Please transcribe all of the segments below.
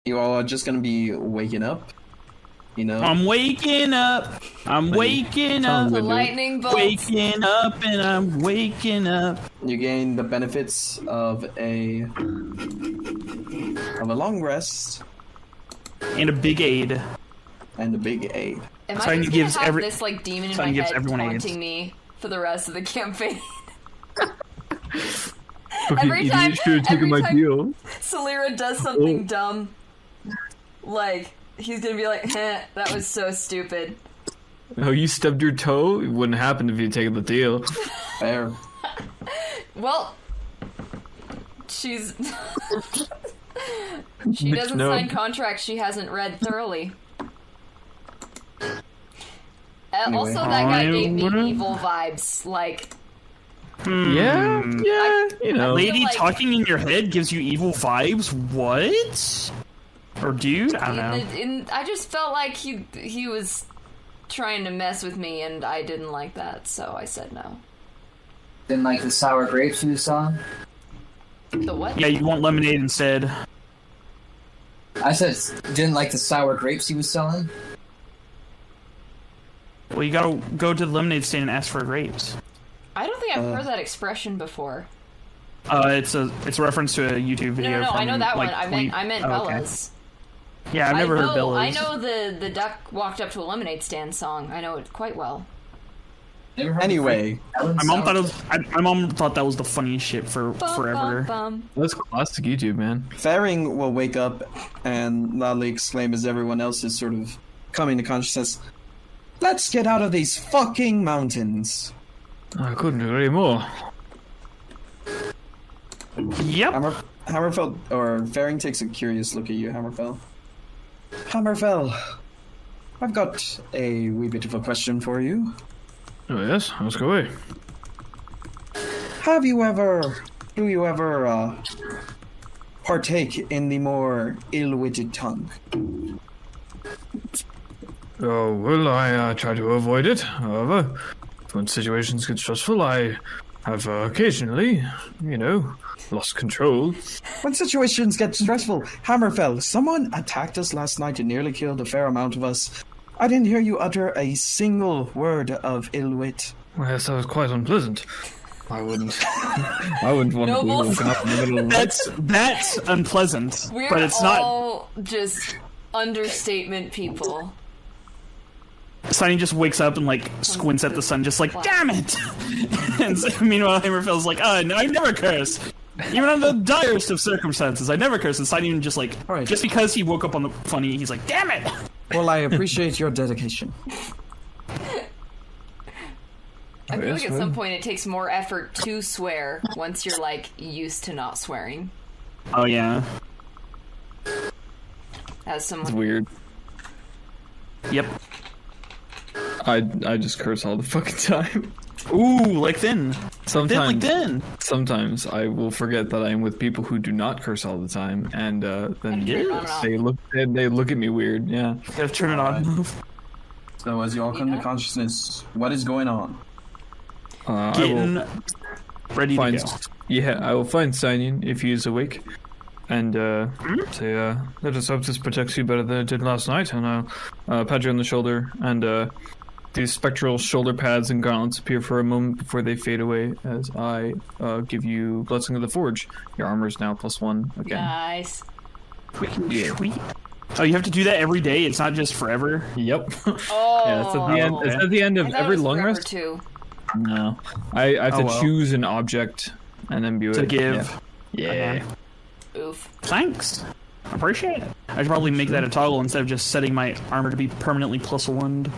You all are just gonna be waking up, you know? I'm waking up. I'm waking up. The lightning bolts. Waking up and I'm waking up. You gain the benefits of a long rest And a big aid. and a big aid. Am So I he just gives gonna have every- this like demon in so my he gives head everyone taunting AIDS. me for the rest of the campaign? Fucking Every idiot time- should have taken every my time- deal. Solera does something dumb. Like, he's gonna be like, heh, that was so stupid. Oh, you stubbed your toe? It wouldn't happen if you'd taken the deal. Fair. Well, she's... she Bitch, doesn't no. sign contracts she hasn't read thoroughly. Also, that guy gave me evil vibes. Like, Yeah, you know. Lady like- talking in your head gives you evil vibes? What? Or dude? I don't know. I just felt like he was trying to mess with me, and I didn't like that, so I said no. Didn't like the sour grapes you saw? The what? Yeah, you want lemonade instead. I said didn't like the sour grapes he was selling. Well, you gotta go to the lemonade stand and ask for grapes. I don't think I've heard that expression before. It's a reference to a YouTube video. No, I know from, that like, one. I meant Oh, okay. Bella's. Yeah, I've never heard Bella's. I know the duck walked up to a lemonade stand song. I know it quite well. Never heard Anyway, My mom thought it was. My mom thought that was the funniest shit for forever. Bum. That's classic YouTube, man. Faring will wake up and loudly exclaim as everyone else is sort of coming to consciousness, "Let's get out of these fucking mountains!" I couldn't agree more. Yep. Hammerfell, or Faring takes a curious look at you, Hammerfell. Hammerfell, I've got a wee bit of a question for you. Oh yes, let's go away. Do you ever partake in the more ill-witted tongue? Oh, well, I try to avoid it. However, when situations get stressful, I have occasionally, lost control. When situations get stressful, Hammerfell, someone attacked us last night and nearly killed a fair amount of us. I didn't hear you utter a single word of ill wit. Well, yes, that was quite unpleasant. I wouldn't want to be Nobles. woken up in the middle of the night. That's unpleasant, We're but it's not. all just understatement people. Sonny just wakes up and like squints at the sun, just like, damn it! And so, meanwhile, Hammerfell's like, I never curse. Even under the direst of circumstances, I never curse. And Sonny even just like, Alright. just because he woke up on the funny, he's like, damn it! Well, I appreciate your dedication. I feel like Yes, at some well. point it takes more effort to swear once you're like used to not swearing. Oh yeah. As It's someone weird. Yep. I just curse all the fucking time. Ooh, like then. Sometimes, Then. sometimes I will forget that I am with people who do not curse all the time, and then turn it on and off. they look at me weird. Yeah. Gotta turn it on. So as you all come to consciousness, what is going on? I Getting will ready to find. go. Yeah, I will find Signion if he is awake, and say, "Let us hope this protects you better than it did last night." And I'll pat you on the shoulder, and these spectral shoulder pads and gauntlets appear for a moment before they fade away as I give you Blessing of the Forge. Your armor is now +1 again. nice. Sweet. Oh, you have to do that every day? It's not just forever? Yep. Oh, Yeah, it's at the end. It's at the end I of thought it every was long forever, rest. too. No, I have Oh, to well. choose an object and then be To give. Yeah. Oof. Thanks. I appreciate it. I should probably make that a toggle instead of just setting my armor to be permanently +1.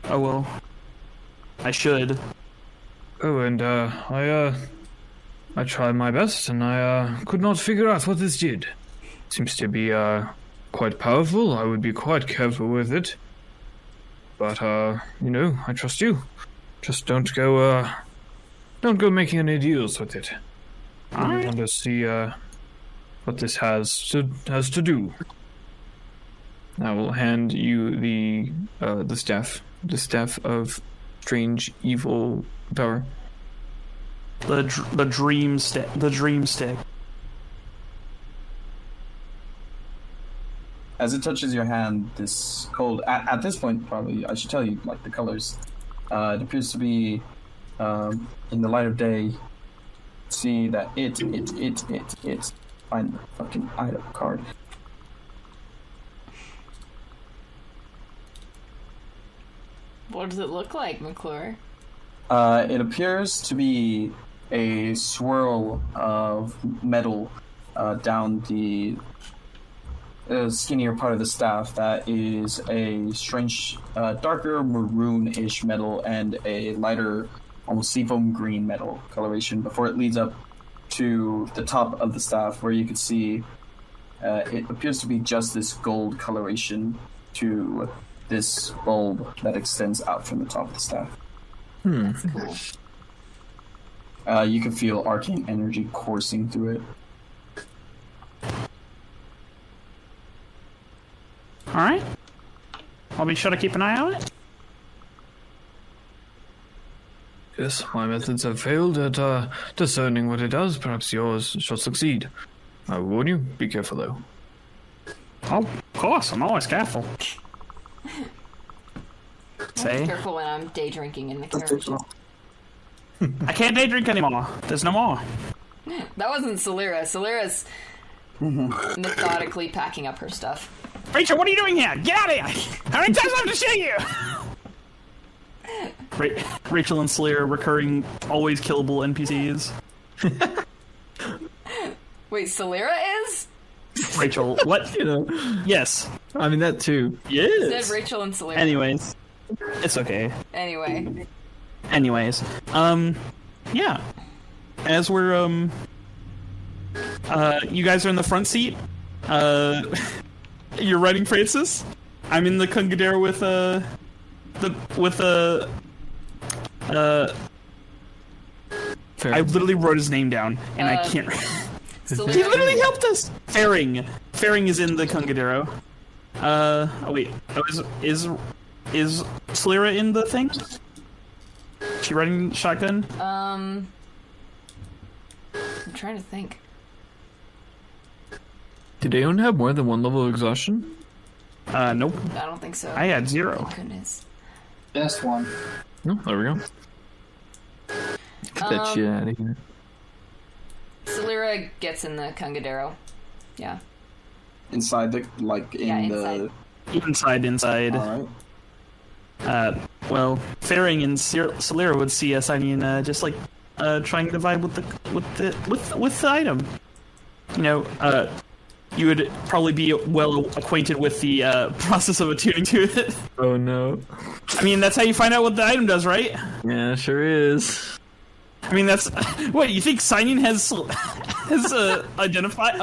Oh well. I should. Oh, and I tried my best, and I could not figure out what this did. Seems to be quite powerful. I would be quite careful with it. But I trust you. Just don't go making any deals with it. I want to see what this has to do. I will hand you the staff of strange evil power. The dream stick. as it touches your hand, this cold. At this point, probably I should tell you like the colors. It appears to be in the light of day. See that it. Find the fucking item card. What does it look like, McClure? It appears to be a swirl of metal down the skinnier part of the staff that is a strange, darker maroon-ish metal and a lighter, almost seafoam green metal coloration before it leads up to the top of the staff where you can see it appears to be just this gold coloration to this bulb that extends out from the top of the staff. That's cool. You can feel arcane energy coursing through it. Alright. I'll be sure to keep an eye on it. Yes, my methods have failed at discerning what it does. Perhaps yours shall succeed. I will warn you, be careful though. Oh, of course, I'm always careful. I'm Say, careful when I'm day drinking in the carriage. I can't day drink anymore. There's no more. That wasn't Celera. Celera's methodically packing up her stuff. Rachel, what are you doing here? Get out of here! How many times do I have to shoot you? Rachel and Slayer, recurring, always killable NPCs. Wait, Celera is? Rachel, what? You know, Yes. I mean that too. Said Rachel and Celera. Anyways. It's okay. Anyway. Anyways. Yeah. As we're, you guys are in the front seat. You're riding Francis. I'm in the Kungadero with, Fair. I literally wrote his name down, and I can't. He literally helped us. Faring is in the Kungadero. Oh wait, is Slira in the thing? She riding shotgun? I'm trying to think. Did anyone have more than one level of exhaustion? Nope. I don't think so. I had 0. Oh, goodness. Just one. No, there we go. Get that shit out of here. Celera gets in the Kungadero. Yeah. Inside the, like, in Yeah, inside. Inside. Alright. Well, Faring and Solera would see us. I mean, just like trying to vibe with the item. You know, you would probably be well acquainted with the process of attuning to it. Oh no. I mean, that's how you find out what the item does, right? Yeah, sure is. I mean, that's what you think. Signing has a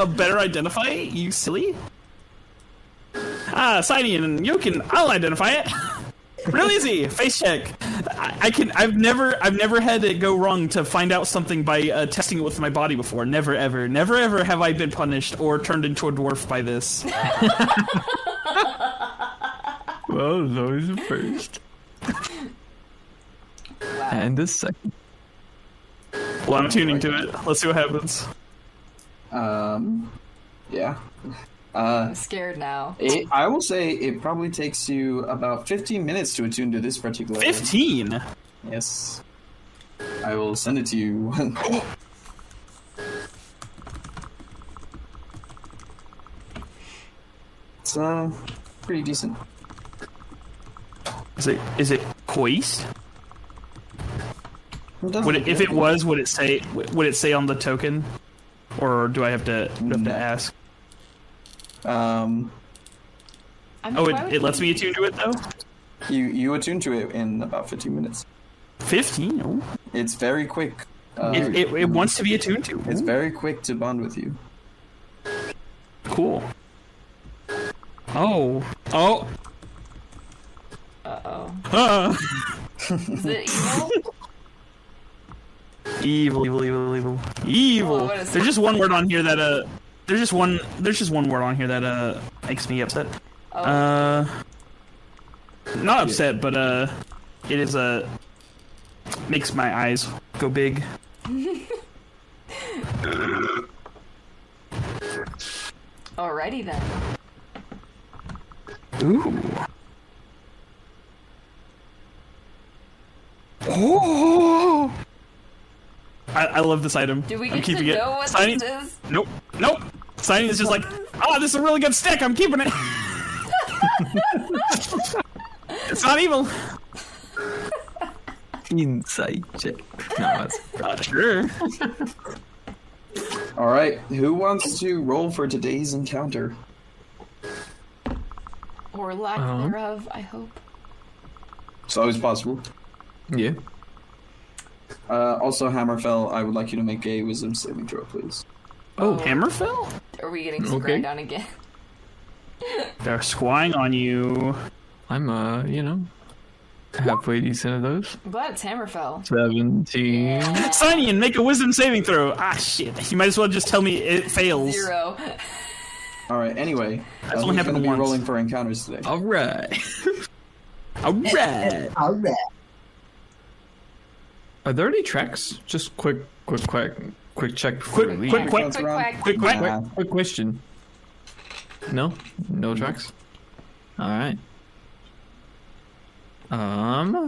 better identify. You silly. Signing, I'll identify it. Real easy. Face check. I've never had it go wrong to find out something by testing it with my body before. Never ever have I been punished or turned into a dwarf by this. Well, there's always a first. Wow. And a second. Well, I'm tuning to it. Let's see what happens. Yeah. I'm scared now. I will say it probably takes you about 15 minutes to attune to this particular. 15. Yes. I will send it to you. It's pretty decent. Is it Koist? If it was, would it say on the token, or do I have to ask? I mean, Oh, why would it lets me attune to it though. You attune to it in about 15 minutes. 15. Oh. It's very quick. It wants to be attuned to. It's very quick to bond with you. Cool. Oh. Uh-oh. Is it evil? Evil. Oh, what is There's it? just one word on here that There's just one word on here that makes me upset. Oh. Not upset, but it is makes my eyes go big. Alrighty then. Ooh. Oh. I love this item. Do we I'm get to keeping it. know what Signing. this is? Nope. Nope. Signing is just like, this is a really good stick. I'm keeping it. It's not evil. Insight check. No, that's Not sure. All right, who wants to roll for today's encounter? Or lack thereof, I hope. It's always possible. yeah. Also, Hammerfell, I would like you to make a wisdom saving throw, please. Oh, Hammerfell? Are we getting Okay. scryed on again? They're squying on you. I'm halfway decent at those. I'm glad it's Hammerfell. 17. Signing and make a wisdom saving throw. Ah, shit. You might as well just tell me it fails. 0. All right. Anyway, That's only who's going happened to be once. rolling for encounters today? All right. Alright. Alright. Are there any tracks? Just quick check before we leave. Quick, quick, Counts around? quick, quick. Nah. Quick question. No tracks. All right.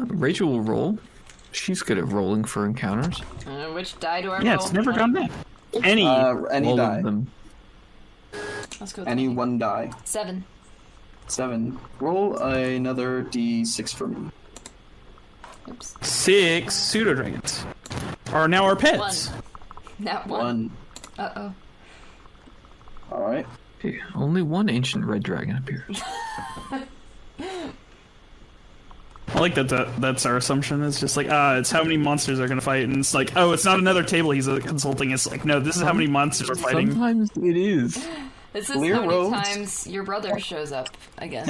Rachel will roll. She's good at rolling for encounters. Which die do I roll? Yeah, it's never gone back. Any. Any All die. of them. Let's go with Any 20. one die. 7. 7. Roll another d6 for me. Oops. 6 pseudo dragons are now our pets. 1. Not 1. 1. Uh-oh. All right. Hey, only one ancient red dragon appears. I like that's our assumption. It's just like, it's how many monsters are gonna fight, and it's like, it's not another table he's consulting. It's like, no, this is how many monsters are fighting. Sometimes it is. This is Clear how many roads. times your brother shows up again.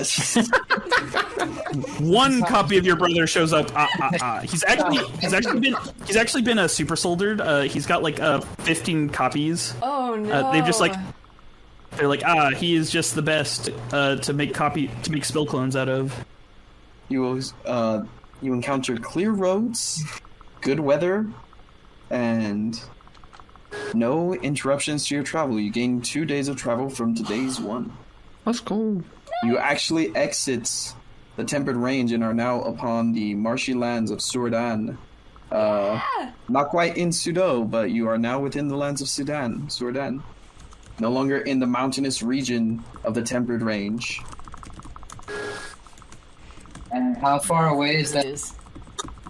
One copy of your brother shows up. He's actually been a super soldered. He's got like 15 copies. Oh no. They've just they're like, he is just the best to make spell clones out of. You encountered clear roads, good weather, and no interruptions to your travel. You gain 2 days of travel from today's 1. Let's go. You actually exit the tempered range and are now upon the marshy lands of Sudan. Not quite in Sudo, but you are now within the lands of Sudan. No longer in the mountainous region of the tempered range. And how far away is that?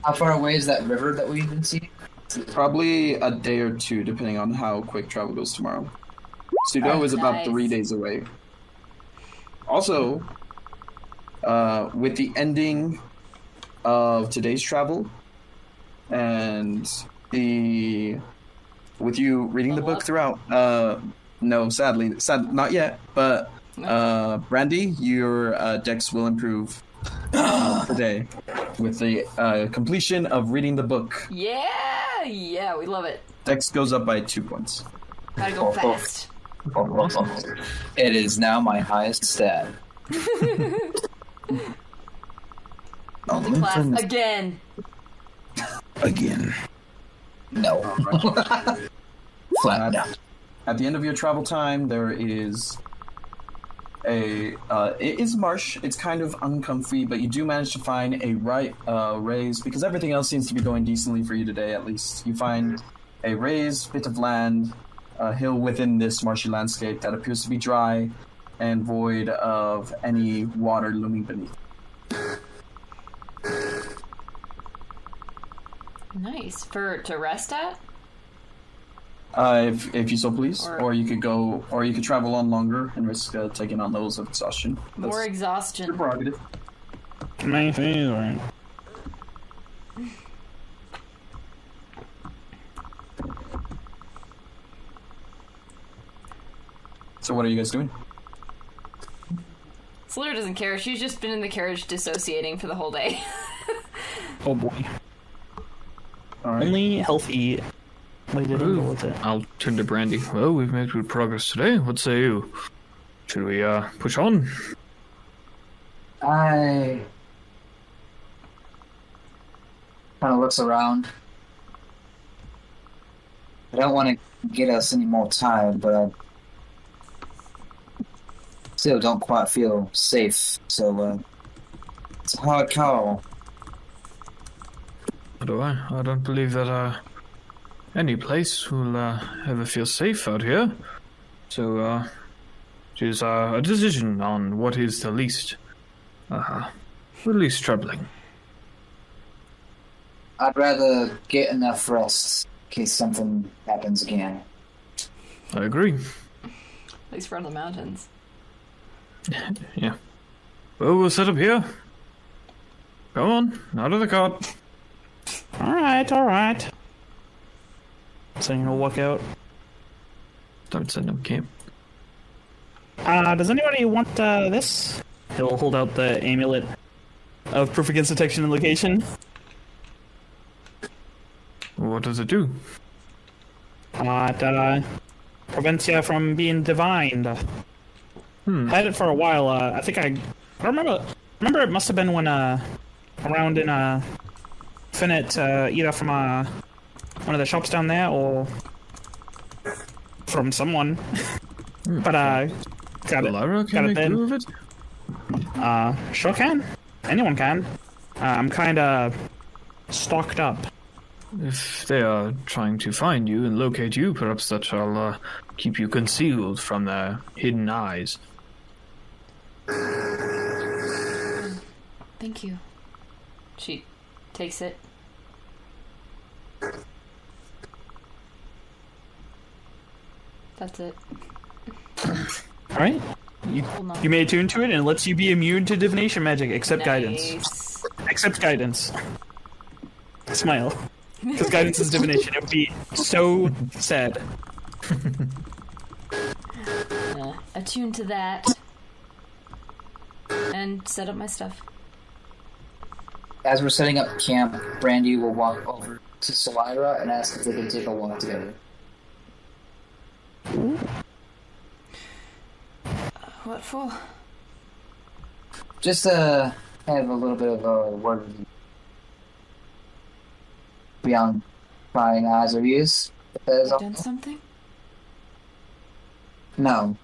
How far away is that river that we've been seeing? Probably a day or 2, depending on how quick travel goes tomorrow. Sudo is about Nice. 3 days away. Also, with the ending of today's travel, and with you reading the book throughout, no, sadly, not yet, but Brandy, your dex will improve today with the completion of reading the book. Yeah, we love it. Dex goes up by 2 points. Gotta go fast. It is now my highest stat. Class again. Again. No. Flat down. At the end of your travel time, there is it is marsh. It's kind of uncomfy, but you do manage to find a raise, because everything else seems to be going decently for you today, at least. You find a raised bit of land, a hill within this marshy landscape that appears to be dry and void of any water looming beneath. Nice. To rest at? If you so please, Or- or you could travel on longer and risk taking on levels of exhaustion. That's More your exhaustion. prerogative. My favorite. So what are you guys doing? Slur doesn't care. She's just been in the carriage dissociating for the whole day. Oh boy. All right. Only healthy way to deal with it. I'll turn to Brandy. Well, we've made good progress today. What say you? Should we push on? I kind of looks around. I don't want to get us any more time, but still don't quite feel safe. So it's a hard call. How do I? I don't believe that any place will ever feel safe out here. So it is a decision on what is the least troubling. I'd rather get enough rest in case something happens again. I agree. At least we're on the mountains. Yeah. Well, we'll set up here. Come on, out of the cart. Alright. So you'll walk out. Start setting up camp. Does anybody want this? He'll hold out the amulet of proof against detection and location. What does it do? It prevents you from being divined. Had it for a while. I remember it must have been when around in Finnet, either from one of the shops down there or from someone. But got it. Lyra Got can it make then. do of it? Sure can. Anyone can. I'm kinda stocked up. If they are trying to find you and locate you, perhaps that shall keep you concealed from their hidden eyes. Thank you. She takes it. That's it. Alright? Hold on. You may attune to it and it lets you be immune to divination magic, except guidance. Nice. Except guidance. Smile. Because guidance is divination. It would be so sad. Attune to that. And set up my stuff. As we're setting up camp, Brandy will walk over to Salira and ask if they can take a walk together. What for? Just have a little bit of a word beyond prying eyes or ears. If that is all. Done something? No.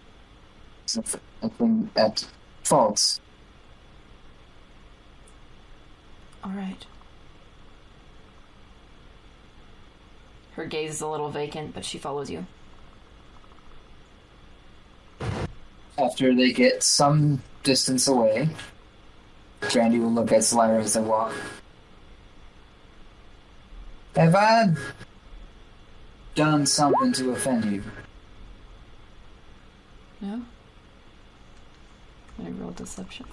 Something at faults. Alright. Her gaze is a little vacant, but she follows you. After they get some distance away, Brandy will look at Salira as they walk. Have I done something to offend you? No? I roll deception.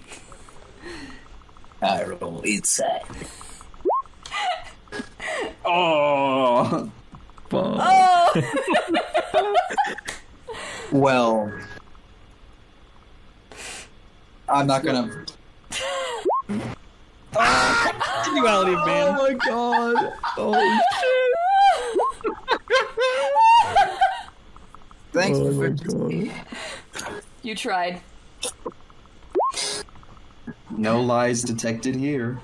I roll inside. Oh. Oh! Well, I'm not gonna. Duality of man. Oh my god. Oh Thanks Oh for. my god. You tried. No lies detected here.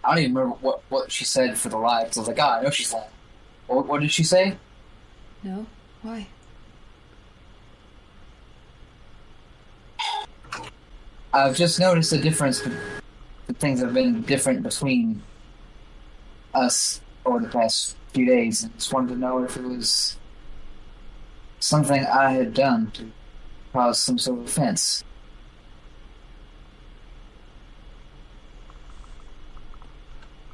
I don't even remember what she said for the lie. 'Cause I was like, I know she's lying. What did she say? No? Why? I've just noticed a difference. Things have been different between us over the past few days, and just wanted to know if it was something I had done to cause some sort of offense.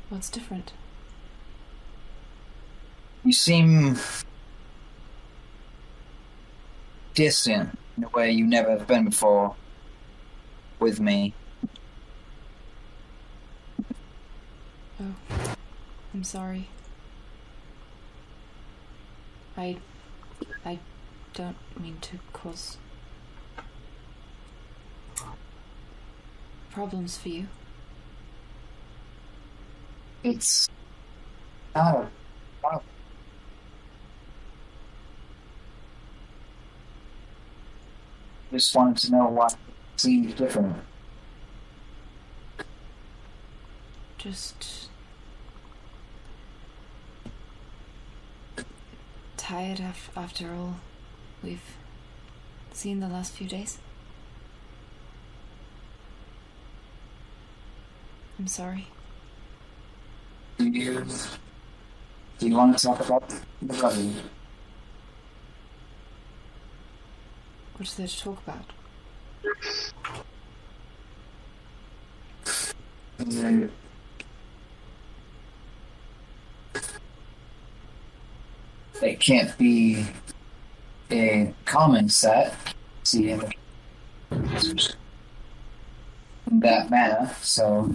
What's different? You seem distant in a way you never have been before with me. Oh. I'm sorry. I don't mean to cause problems for you. It's not a problem. Just wanted to know why it seemed different. Just tired after all. we've seen the last few days. I'm sorry. Do you want to talk about the brother? What's there to talk about? It can't be a common set. See him in that manner, so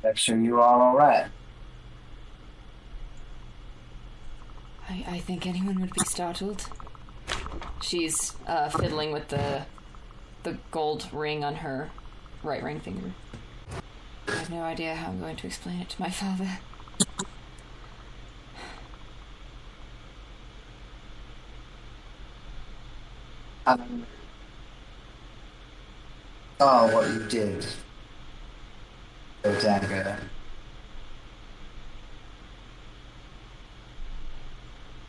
make sure you are all right. I think anyone would be startled. She's fiddling with the gold ring on her right ring finger. I have no idea how I'm going to explain it to my father. Oh, what you did. Oh, dagger.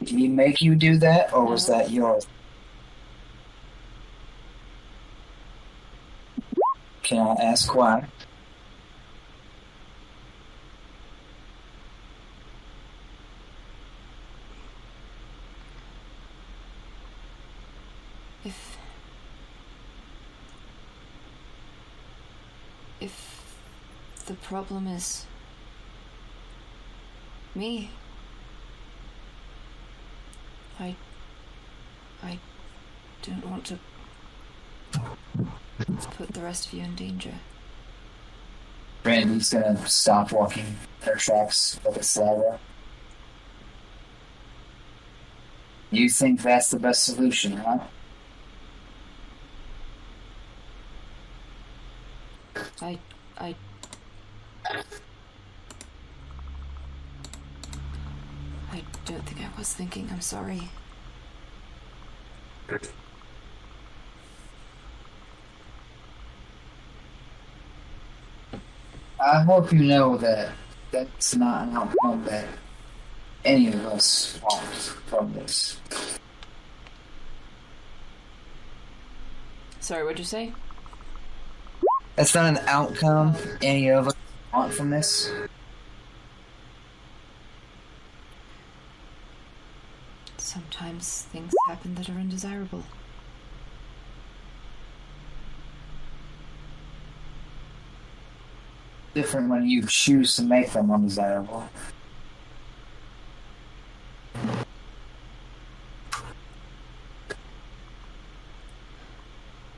Did he make you do that, or was that yours? Can I ask why? If the problem is me, I don't want to put the rest of you in danger. Brandy's gonna stop walking her tracks a bit slower. You think that's the best solution, huh? I don't think I was thinking. I'm sorry. I hope you know that that's not an outcome that any of us want from this. Sorry, what'd you say? That's not an outcome any of us want from this. Sometimes things happen that are undesirable. Different when you choose to make them undesirable.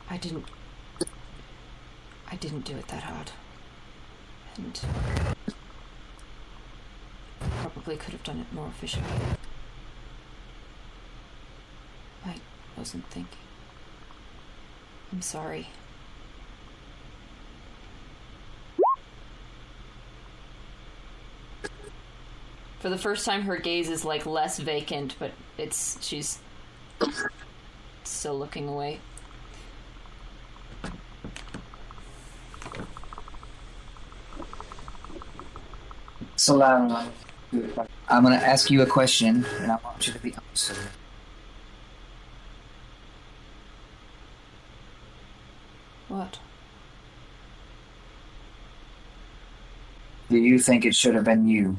I didn't do it that hard. And probably could have done it more efficiently. I wasn't thinking. I'm sorry. For the first time, her gaze is like less vacant, but she's still looking away. So, Lara, I'm going to ask you a question, and I want you to be honest with it. What? Do you think it should have been you?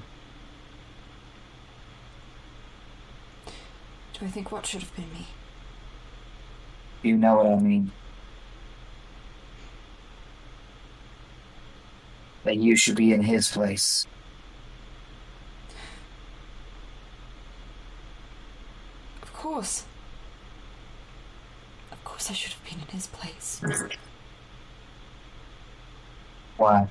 Do I think what should have been me? You know what I mean. That you should be in his place. Of course. Of course I should have been in his place. Why?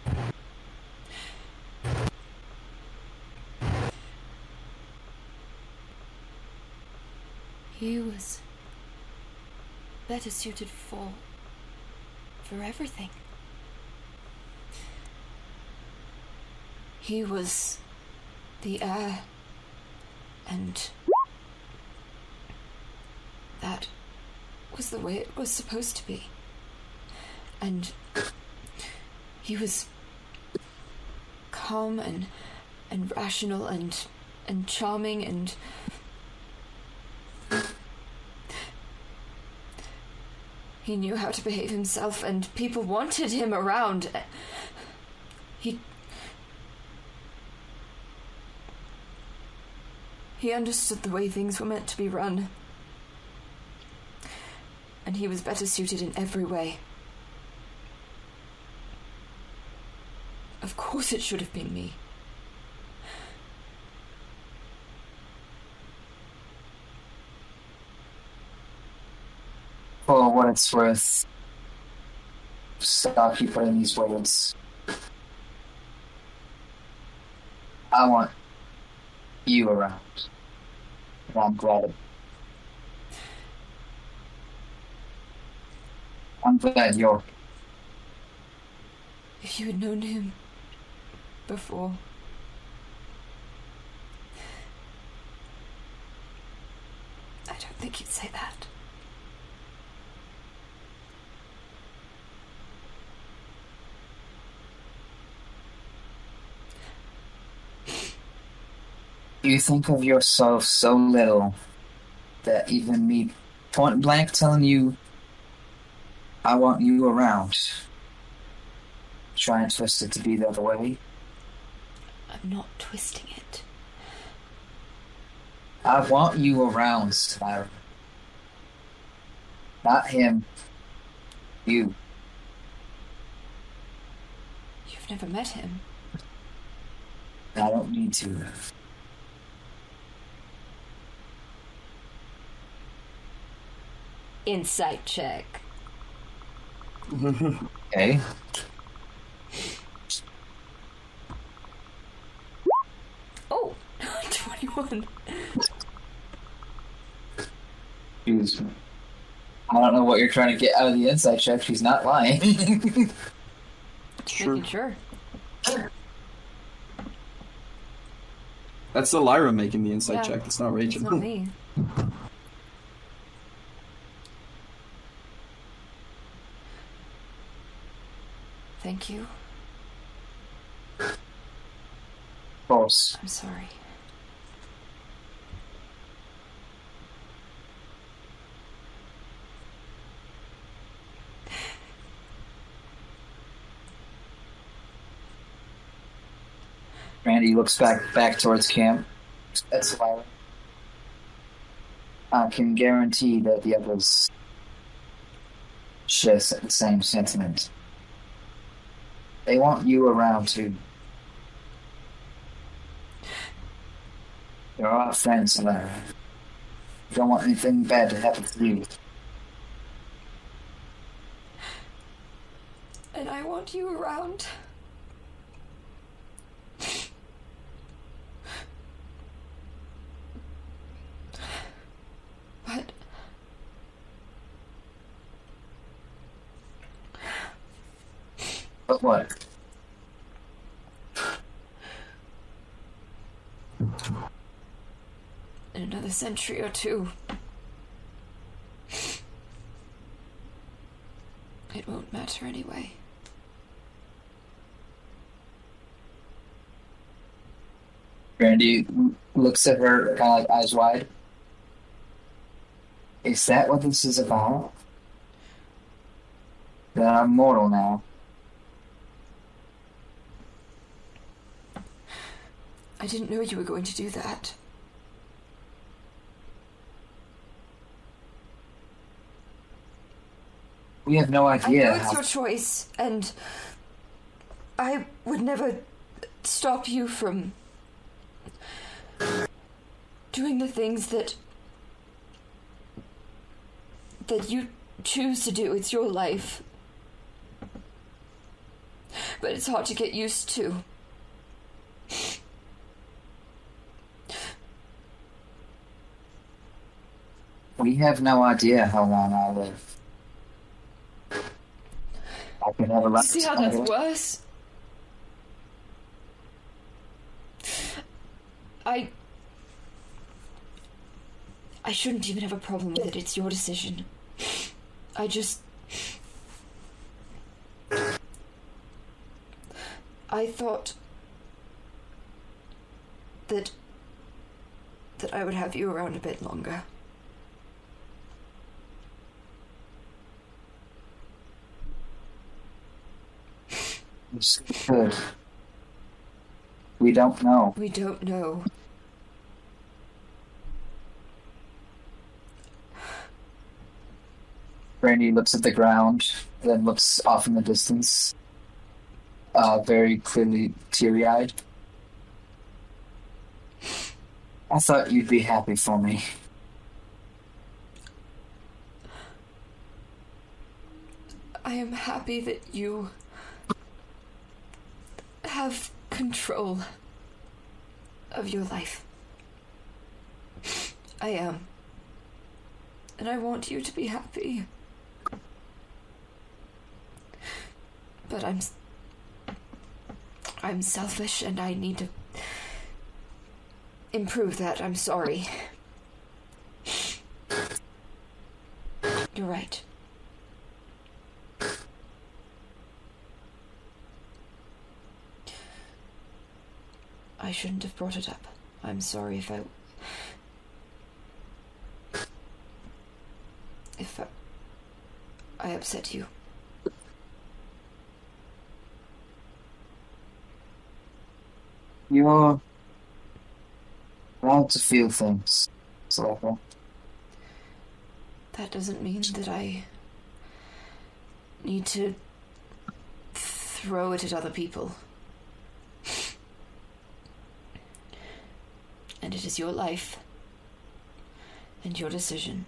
He was better suited for everything. He was the heir, and that was the way it was supposed to be. And he was calm and rational and charming and He knew how to behave himself, and people wanted him around. He understood the way things were meant to be run. And he was better suited in every way. Of course it should have been me. For what it's worth, stop you putting these words. I want you around. And I'm glad. I'm glad you're. If you had known him before, I don't think you'd say that. You think of yourself so little that even me point blank telling you I want you around, try and twist it to be the other way. I'm not twisting it. I want you around, Myra. Not him. You. You've never met him. I don't need to. Insight check. Okay. Oh, 21. Excuse me. I don't know what you're trying to get out of the inside check. She's not lying. Making sure. That's the Lyra making the insight Yeah, check. It's not Rachel. It's not me. Thank you. Of course. I'm sorry. Randy looks back towards camp. That's Lyra. I can guarantee that the others share the same sentiment. They want you around too. You're our friends, Lyra. You don't want anything bad to happen to you. And I want you around. But But what? in another century or two, it won't matter anyway. Randy looks at her kind of like eyes wide. Is that what this is about? That I'm mortal now. I didn't know you were going to do that. We have no I idea. know it's your choice, and I would never stop you from doing the things that you choose to do. It's your life. But it's hard to get used to. We have no idea how long I'll live. I can have a lot. See how that's worse? I shouldn't even have a problem with it. It's your decision. I thought that I would have you around a bit longer. It's good. We don't know. We don't know. Brandy looks at the ground, then looks off in the distance, very clearly teary-eyed. I thought you'd be happy for me. I am happy that you have control of your life. I am. And I want you to be happy. But I'm selfish and I need to improve that. I'm sorry. You're right. I shouldn't have brought it up. I'm sorry if I upset you. You're allowed to feel things, Slapper. That doesn't mean that I need to throw it at other people. And it is your life and your decision.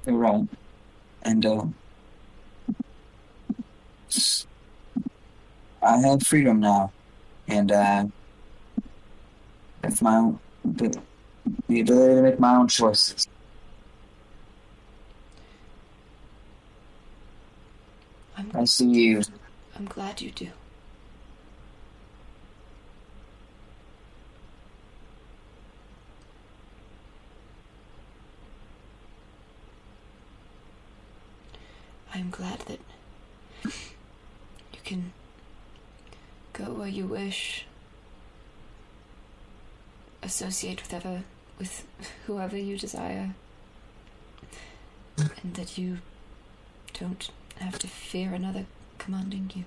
You're right. And, I have freedom now. And, it's my own, the ability to make my own choices. I see you. I'm glad you do. I'm glad that you can go where you wish, associate with whoever you desire, and that you don't have to fear another commanding you.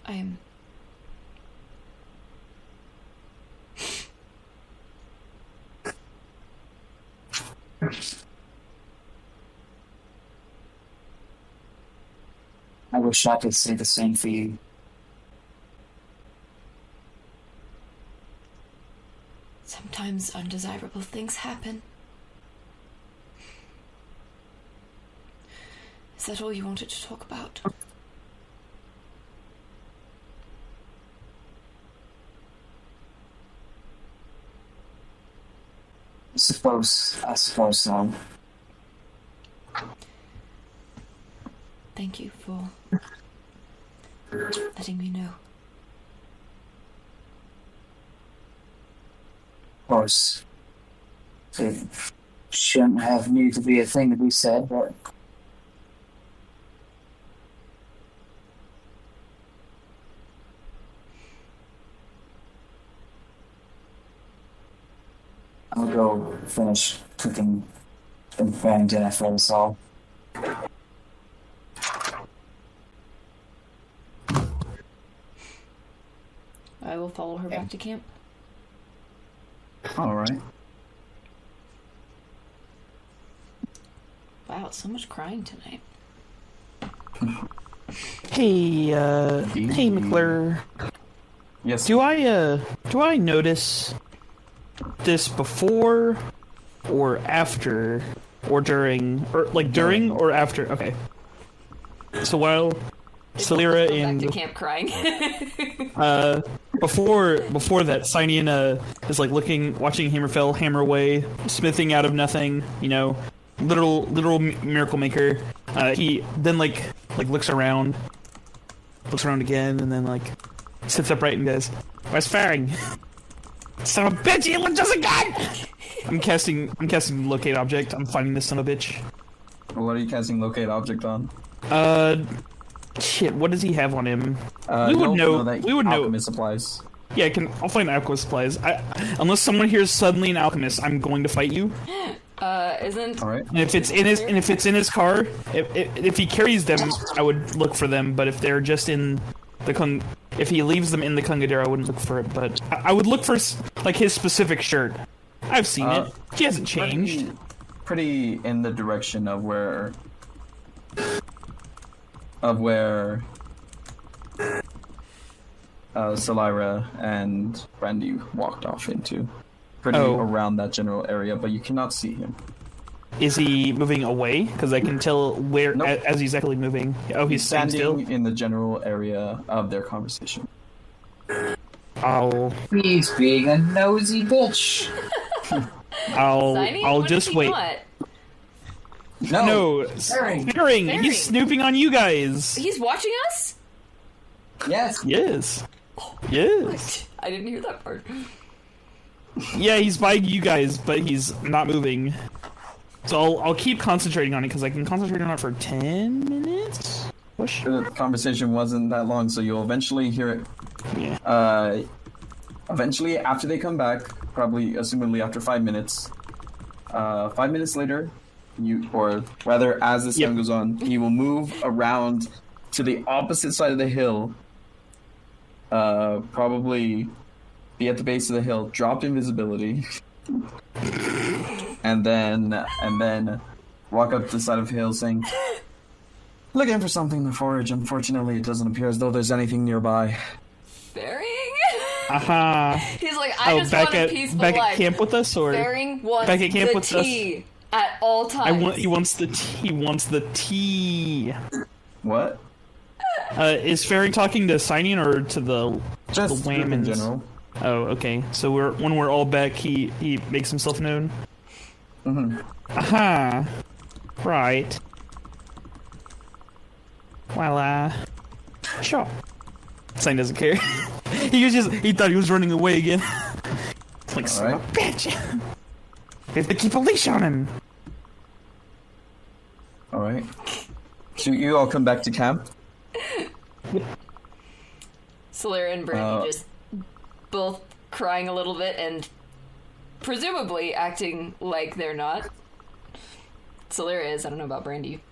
I am... I wish I could say the same for you. Sometimes undesirable things happen. Is that all you wanted to talk about? I suppose so. Thank you for letting me know. Of course. It shouldn't have needed to be a thing to be said, but I'll go finish cooking and preparing dinner for us all. I will follow her back to camp. All right. Wow, so much crying tonight. Hey, McClure. Yes. Do I notice this before or after or during or like during or after? Okay. So while Celira Back to and camp crying. before that, Cynian is like watching Hammerfell hammer away, smithing out of nothing. You know, literal miracle maker. He then like looks around again, and then like sits upright and goes, "Where's Faring? Son of a bitch! He looked us again!" I'm casting locate object. I'm finding this son of a bitch. What are you casting locate object on? Shit. What does he have on him? We would know. We would know. Alchemist supplies. Yeah, I'll find aqua supplies. Unless someone here is suddenly an alchemist, I'm going to fight you. Isn't... Alright. And if it's in his car, if he carries them, I would look for them. But if they're just in the if he leaves them in the Kungadera, I wouldn't look for it. But I would look for like his specific shirt. I've seen it. He hasn't changed. Pretty in the direction of where Salira and Brandy walked off into. Pretty around that general area, but you cannot see him. Is he moving away? Because I can tell where as he's actually moving. Oh, he's standing still in the general area of their conversation. He's being a nosy bitch. I'll just wait. No, Fearing. He's snooping on you guys. He's watching us? Yes. Yes. Yes. I didn't hear that part. Yeah, he's by you guys, but he's not moving. So I'll keep concentrating on it because I can concentrate on it for 10 minutes. Push. The conversation wasn't that long, so you'll eventually hear it. Yeah. Eventually, after they come back, probably assumably after 5 minutes. 5 minutes later, or rather, as the sun goes on, he will move around to the opposite side of the hill. Probably be at the base of the hill, drop invisibility, and then walk up the side of the hill saying, "Looking for something to forage. Unfortunately, it doesn't appear as though there's anything nearby." Fearing? He's like, I just want a peaceful life. Back at camp with us, or Fearing wants back at camp the with tea us? At all times. He wants the tea. What? Is Fearing talking to Cynian or to the Just Waymans? in general. Oh, okay. So when we're all back, he makes himself known. Aha. Right. Well, sure. Cynian doesn't care. he thought he was running away again. It's like, son of a bitch. We have to keep a leash on him. All right. So you all come back to camp. Solera and Brandy just both crying a little bit and presumably acting like they're not. Solera is. I don't know about Brandy.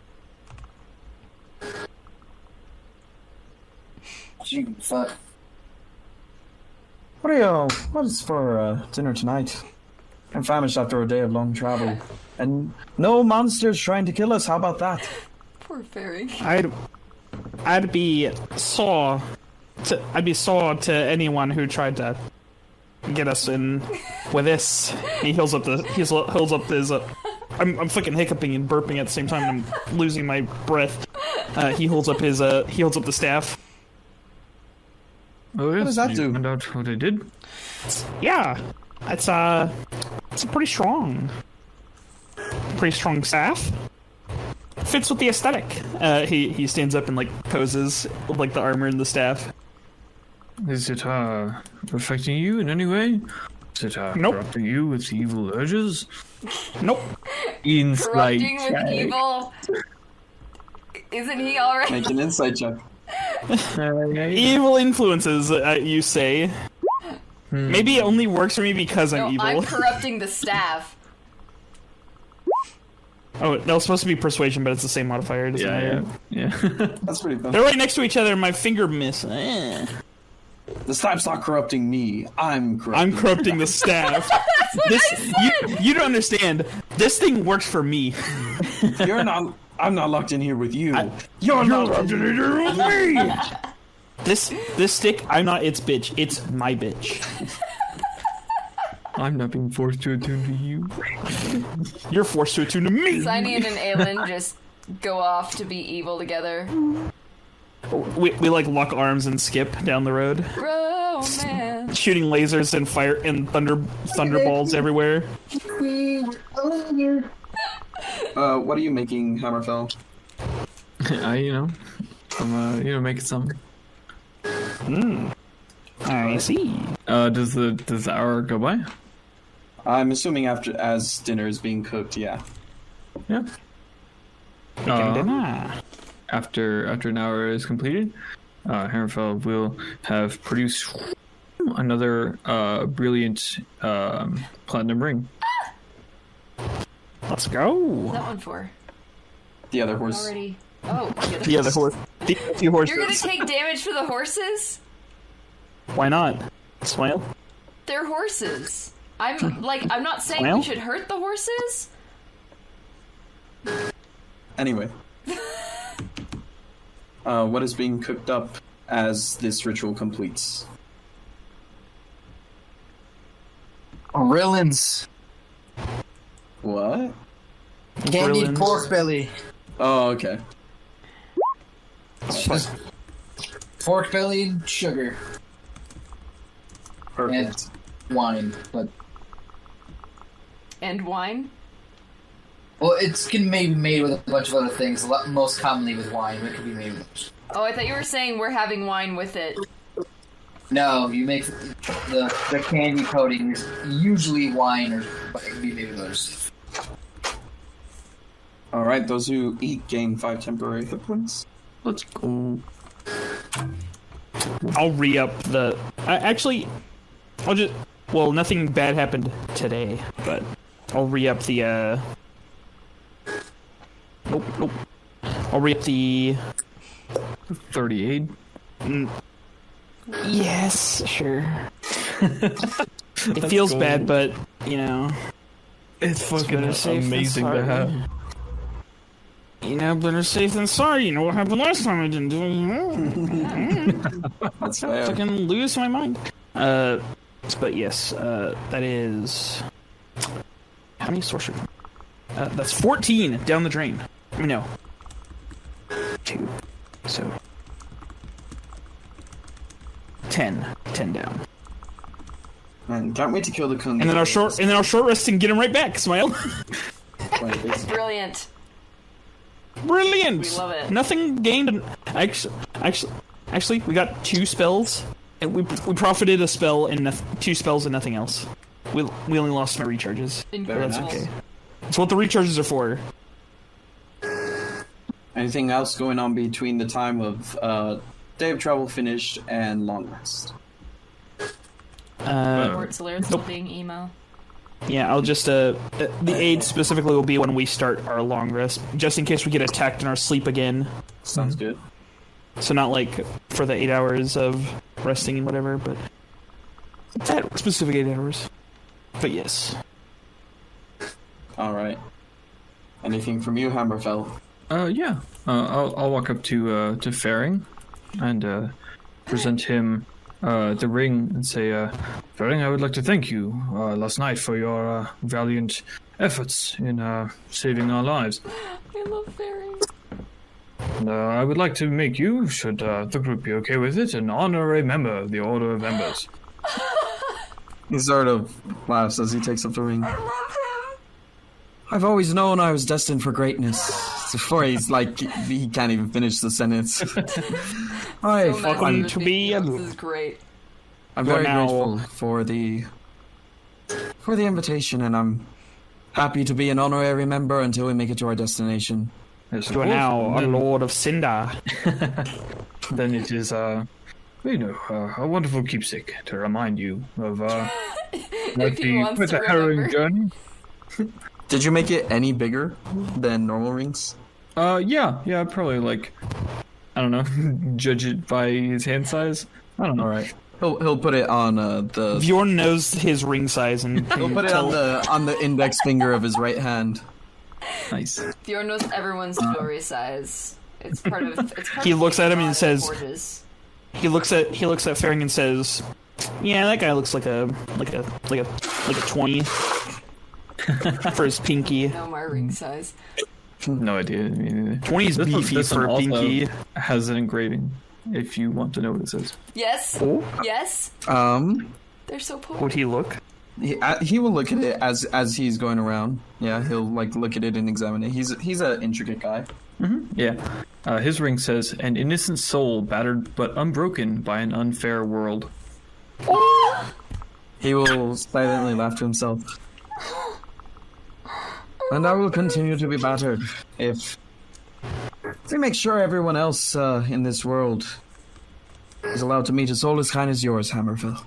Fuck. What is for dinner tonight? I'm famished after a day of long travel, and no monsters trying to kill us. How about that? Poor Fearing. I'd be sore to anyone who tried to get us in with this. He holds up his. I'm fucking hiccuping and burping at the same time. And I'm losing my breath. He holds up the staff. Oh, yes. What does that do? Find out what they did? Yeah, it's a pretty strong staff. Fits with the aesthetic. He stands up and like poses with like the armor and the staff. Is it affecting you in any way? Is it Nope. corrupting you with evil urges? Nope. Insight Corrupting with check. evil. Isn't he already? Make an insight check. Evil influences, you say. Maybe it only works for me because I'm evil. I'm corrupting the staff. Oh, that was supposed to be persuasion, but it's the same modifier. It doesn't matter. Yeah. That's pretty fun. They're right next to each other, and my finger miss. The staff's not corrupting me. I'm corrupting the staff. You don't understand. This thing works for me. You're not. I'm not locked in here with you. You're not locked in here with me. This stick, I'm not its bitch. It's my bitch. I'm not being forced to attune to you. You're forced to attune to me. Cynian and Aelin just go off to be evil together. We like lock arms and skip down the road, Romance. shooting lasers and fire and thunderballs everywhere. What are you making, Hammerfell? I'm making something. I see. Does the hour go by? I'm assuming as dinner is being cooked. Yeah. Yeah. Dinner. After an hour is completed, Hammerfell will have produced another brilliant platinum ring. Let's go. What's that one for? The other horse. Already. Oh, The other horse. The two horses. You're gonna take damage for the horses? Why not? Smile. They're horses. I'm not saying Well? we should hurt the horses. Anyway. What is being cooked up as this ritual completes? Rillins. What? Candied Rillins. pork belly. Oh, okay. Just pork belly and sugar Perfect. and wine. But And wine. well, it's can maybe made with a bunch of other things. Most commonly with wine, but it could be made with. Oh, I thought you were saying we're having wine with it. No, you make the candy coating is usually wine, or but it could be made with others. Alright, those who eat gain 5 temporary hit points. Let's go. I'll re-up the... I'll just... Well, nothing bad happened today, but I'll re-up the, Nope. I'll re-up the... 38. Yes, sure. It feels bad, but, you know... It's fucking better safe than amazing to sorry. have. You know, better safe than sorry. You know what happened last time I didn't do it? That's fair. Fucking lose my mind. But yes, that is... How many sorcery? That's 14 down the drain. No. 2. So... 10 down. Man, can't wait to kill the Kung. And then I'll short rest and get him right back. Smile. Brilliant. Brilliant. We love it. Nothing gained. Actually, we got 2 spells, and we profited a spell and 2 spells and nothing else. We only lost my recharges. But that's Incredible. okay. That's what the recharges are for. Anything else going on between the time of day of travel finished and long rest? Reports alerts still being emo. Yeah, I'll just the aid specifically will be when we start our long rest, just in case we get attacked in our sleep again. Sounds good. So not like for the 8 hours of resting and whatever, but that specific 8 hours. But yes. Alright. Anything from you, Hammerfell? Yeah. I'll walk up to Faring and present him the ring and say, Faring, I would like to thank you last night for your valiant efforts in saving our lives. I love fairies. And I would like to make you, should the group be okay with it, an honorary member of the Order of Embers. He sort of laughs as he takes up the ring. I love him. I've always known I was destined for greatness. Before he can't even finish the sentence. So nice welcome of you to make be me a- up. This is great. I'm You're very now- grateful for the invitation, and I'm happy to be an honorary member until we make it to our destination. Yes, of You are course. now a Then- Lord of Cinder. Then it is, a wonderful keepsake to remind you of If he wants quite to a harrowing remember. journey. Did you make it any bigger than normal rings? Yeah, probably like, I don't know, judge it by his hand size. I don't know. All right. He'll put it on the. Bjorn knows his ring size and He'll can put it tell. on the index finger of his right hand. Nice. Bjorn knows everyone's jewelry size. It's part of. He looks at him and God says- forges. He looks at Faring and says, "Yeah, that guy looks like a 20 for his pinky. Know my ring size. No idea. I mean, 20 is beefy this one for a also pinky." has an engraving, if you want to know what it says. Yes. Oh, Yes. They're so poor. would he look? He will look at it as he's going around. Yeah, he'll look at it and examine it. He's an intricate guy. Yeah. His ring says, "An innocent soul battered but unbroken by an unfair world." He will silently laugh to himself. And I will continue to be battered if we make sure everyone else in this world is allowed to meet a soul as kind as yours, Hammerfell.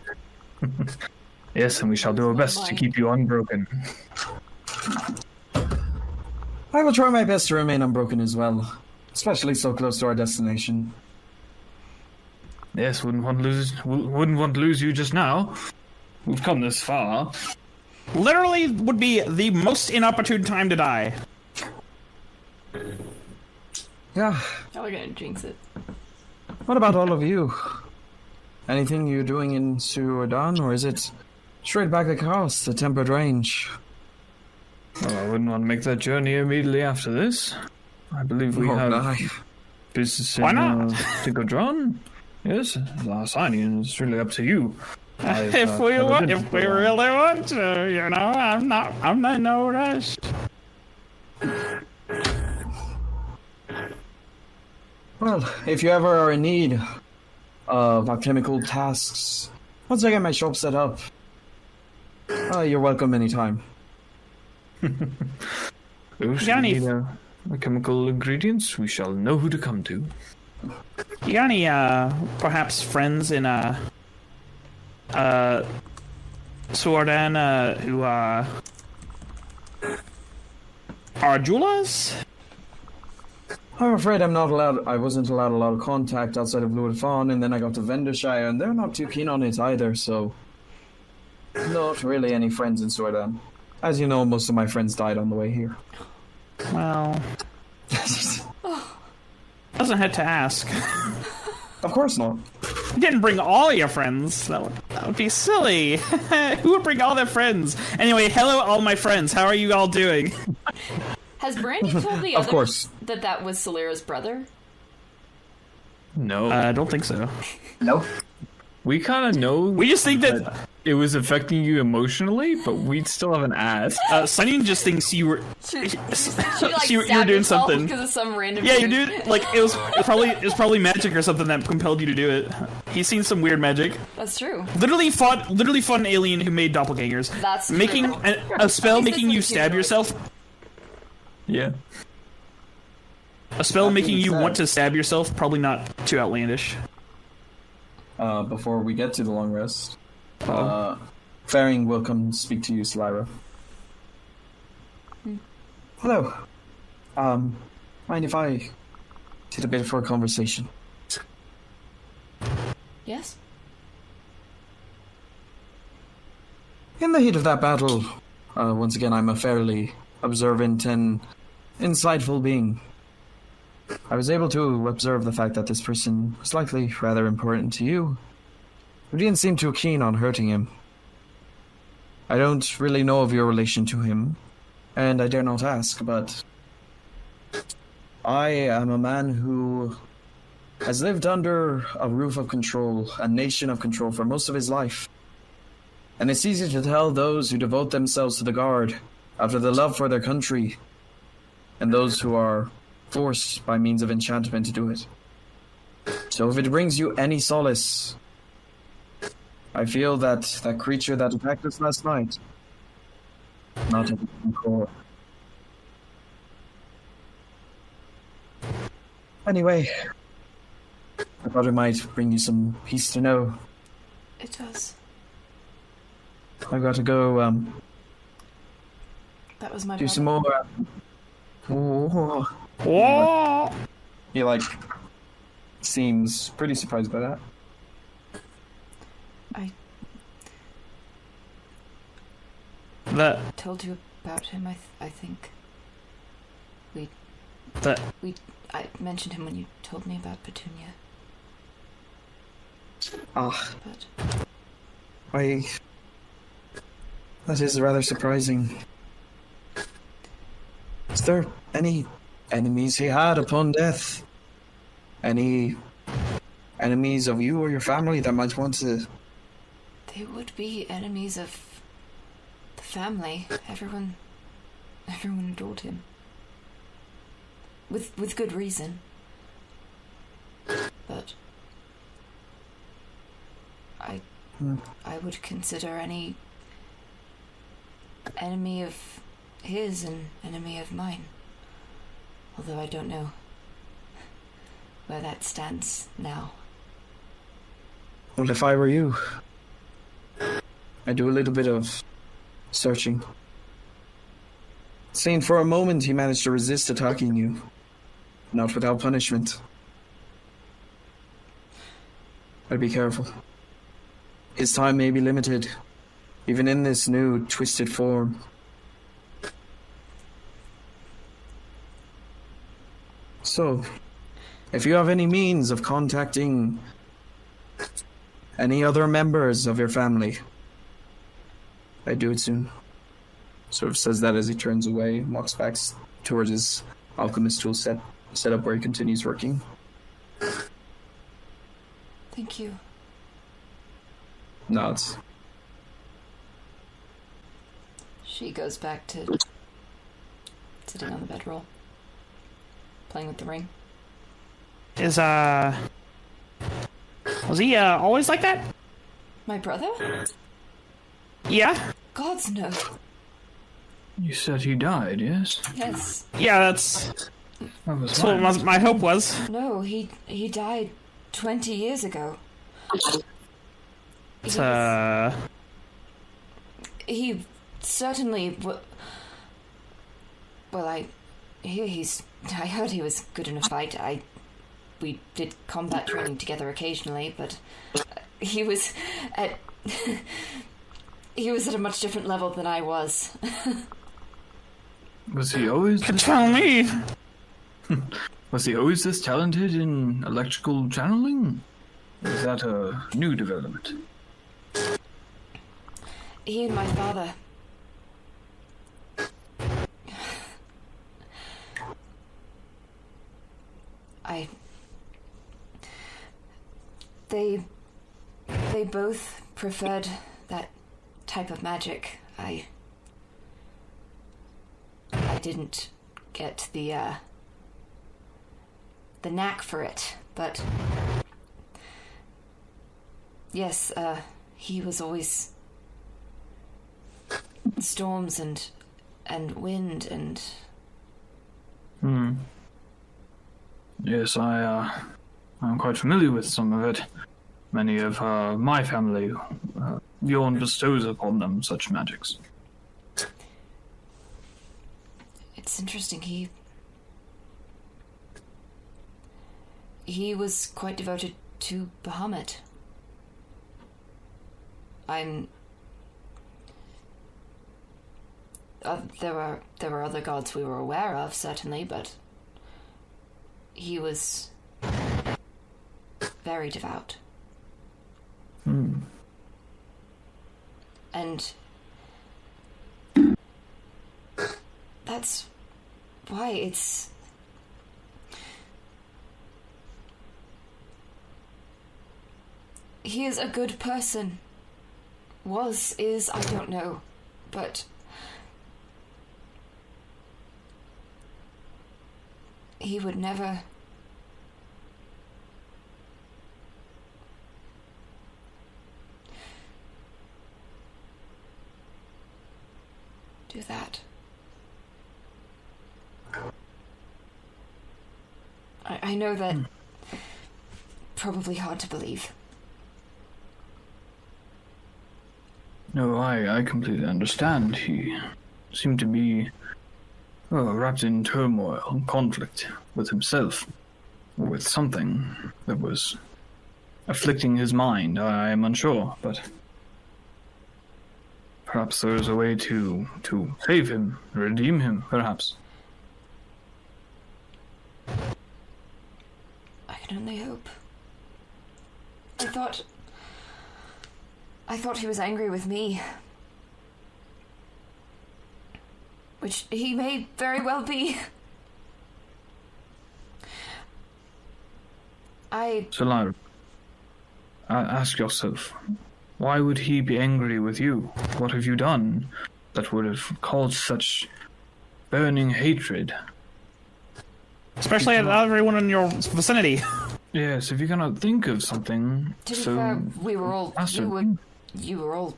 Yes, and we shall do our best to keep you unbroken. I will try my best to remain unbroken as well, especially so close to our destination. Yes, wouldn't want to lose you just now. We've come this far. Literally would be the most inopportune time to die. Yeah. How are we gonna jinx it? What about all of you? Anything you're doing in Sudan, or is it straight back across the temperate range? Well, I wouldn't want to make that journey immediately after this. I believe we have business in Tigodron. Yes, our signing is really up to you. If we really want to, you know, I'm not in no rush. Well, if you ever are in need of alchemical tasks, once I get my shop set up, you're welcome anytime. If we need chemical ingredients, we shall know who to come to. You got any, perhaps friends in, Suardan, who, are Julas? I'm afraid I'm not allowed. I wasn't allowed a lot of contact outside of Luadfon, and then I got to Vendershire, and they're not too keen on it either, so not really any friends in Suardan. As you know, most of my friends died on the way here. Well, doesn't hurt to ask. Of course not. You didn't bring all your friends. That would be silly. Who would bring all their friends? Anyway, hello all my friends. How are you all doing? Has Brandy told the Of others course. that was Solera's brother? No. I don't think so. Nope. We kind of know. We just think that it was affecting you emotionally, but we still haven't asked. Sunny just thinks you were. She you were doing something because of some random. Yeah, you thing. do. Like it was probably magic or something that compelled you to do it. He's seen some weird magic. That's true. Literally fought an alien who made doppelgangers. That's making true. a spell At least making it's you legit, stab though. yourself. Yeah. A spell That making being you said- want to stab yourself. Probably not too outlandish. Before we get to the long rest, Faring will come speak to you, Slyra. Hello. Mind if I sit a bit for a conversation? Yes. In the heat of that battle, once again, I'm a fairly observant and insightful being. I was able to observe the fact that this person was likely rather important to you. You didn't seem too keen on hurting him. I don't really know of your relation to him, and I dare not ask, but I am a man who has lived under a roof of control, a nation of control for most of his life. And it's easy to tell those who devote themselves to the Guard out of the love for their country, and those who are forced by means of enchantment to do it. So if it brings you any solace, I feel that that creature that attacked us last night, not a control. Anyway, I thought it might bring you some peace to know. It does. I've got to go That was my do brother. some more. Oh. Whoa! He seems pretty surprised by that. I That told you about him. I think that I mentioned him when you told me about Petunia. Ah, But that is rather surprising. Is there any enemies he had upon death? Any enemies of you or your family that might want to... they would be enemies of the family. Everyone adored him. With good reason. But I would consider any enemy of his an enemy of mine. Although I don't know where that stands now. Well, if I were you, I do a little bit of searching. Saying for a moment he managed to resist attacking you. Not without punishment. But be careful. His time may be limited, even in this new, twisted form. So, if you have any means of contacting any other members of your family, I'd do it soon. Sort of says that as he turns away and walks back towards his alchemist tool set up where he continues working. Thank you. Nods. She goes back to sitting on the bedroll, playing with the ring. Was he always like that? My brother? Yeah. Gods, no. You said he died, yes? Yes. Yeah, that's That was what my hope was. No, he died 20 years ago. It's, He certainly well, I heard he was good in a fight. We did combat training together occasionally, but he was at he was at a much different level than I was. Was he always tell me. Was he always this talented in electrical channeling? Or is that a new development? He and my father. They both preferred that type of magic. I didn't get the knack for it, but yes, he was always storms and wind and. Yes, I'm quite familiar with some of it. Many of my family, Bjorn bestows upon them such magics. It's interesting. He was quite devoted to Bahamut. There were other gods we were aware of, certainly, but he was very devout. And that's why he is a good person. Is, I don't know, but he would never do that. I know that probably hard to believe. No, I completely understand. He seemed to be wrapped in turmoil and conflict with himself, or with something that was afflicting his mind. I am unsure, but perhaps there is a way to save him, redeem him, perhaps. I can only hope. I thought he was angry with me. Which he may very well be. So, Lyra, ask yourself, why would he be angry with you? What have you done that would have caused such burning hatred? Especially at everyone in your vicinity. Yes, if you cannot think of something To be so fair, we were all massive. you were all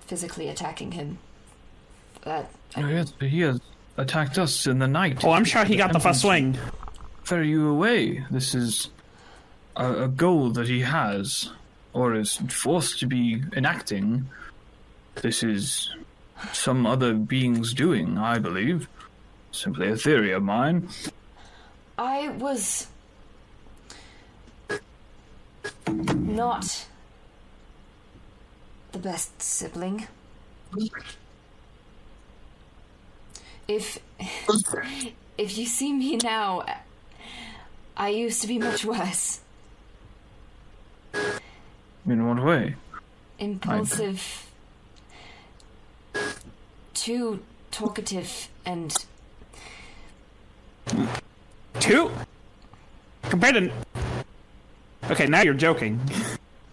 physically attacking him. Oh, yes, but he has attacked us in the night. Oh, I'm sure he got the first swing. Ferry you away. This is a goal that he has, or is forced to be enacting, this is some other being's doing, I believe. Simply a theory of mine. I was not the best sibling. If you see me now, I used to be much worse. In what way? Impulsive, too talkative, and Two? Compared to... Okay, now you're joking.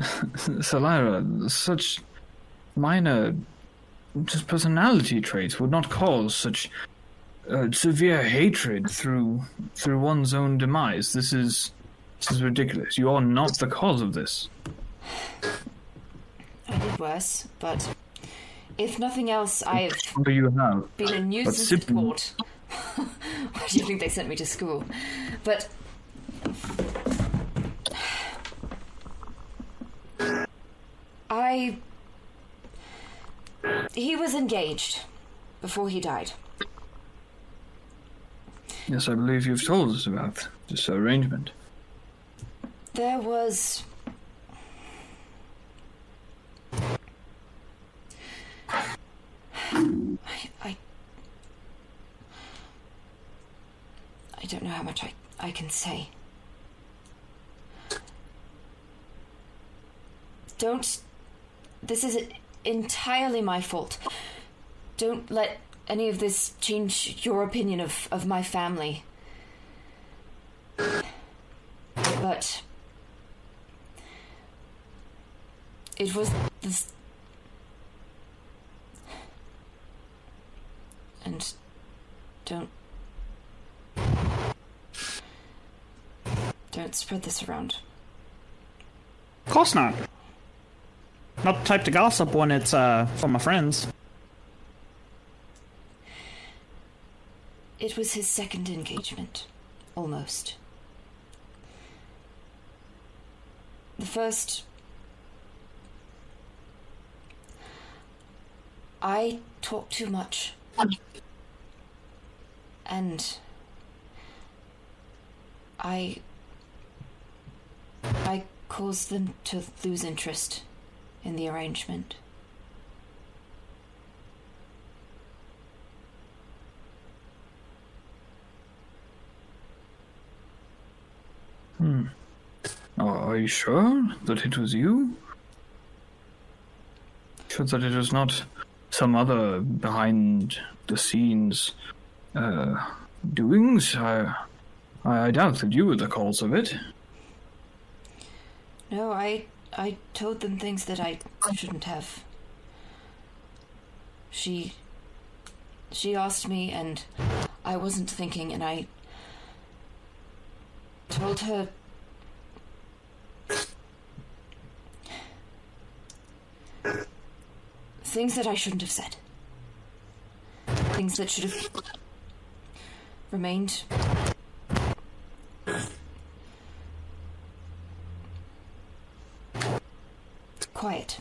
Salira, such minor just personality traits would not cause such severe hatred through one's own demise. This is ridiculous. You are not the cause of this. I did worse, but if nothing else, I've What do you have? been a nuisance at court. Why do you think they sent me to school? But he was engaged before he died. Yes, I believe you've told us about this arrangement. There was I don't know how much I can say. This is entirely my fault. Don't let any of this change your opinion of my family. But it was this... And don't spread this around. Of course not. Not the type to gossip when it's from my friends. It was his second engagement. Almost. The first... I talked too much. And... I caused them to lose interest in the arrangement. Are you sure that it was you? Sure that it was not some other behind-the-scenes doings? I doubt that you were the cause of it. No, I told them things that I shouldn't have. She asked me, and I wasn't thinking, and I told her things that I shouldn't have said. Things that should have remained quiet.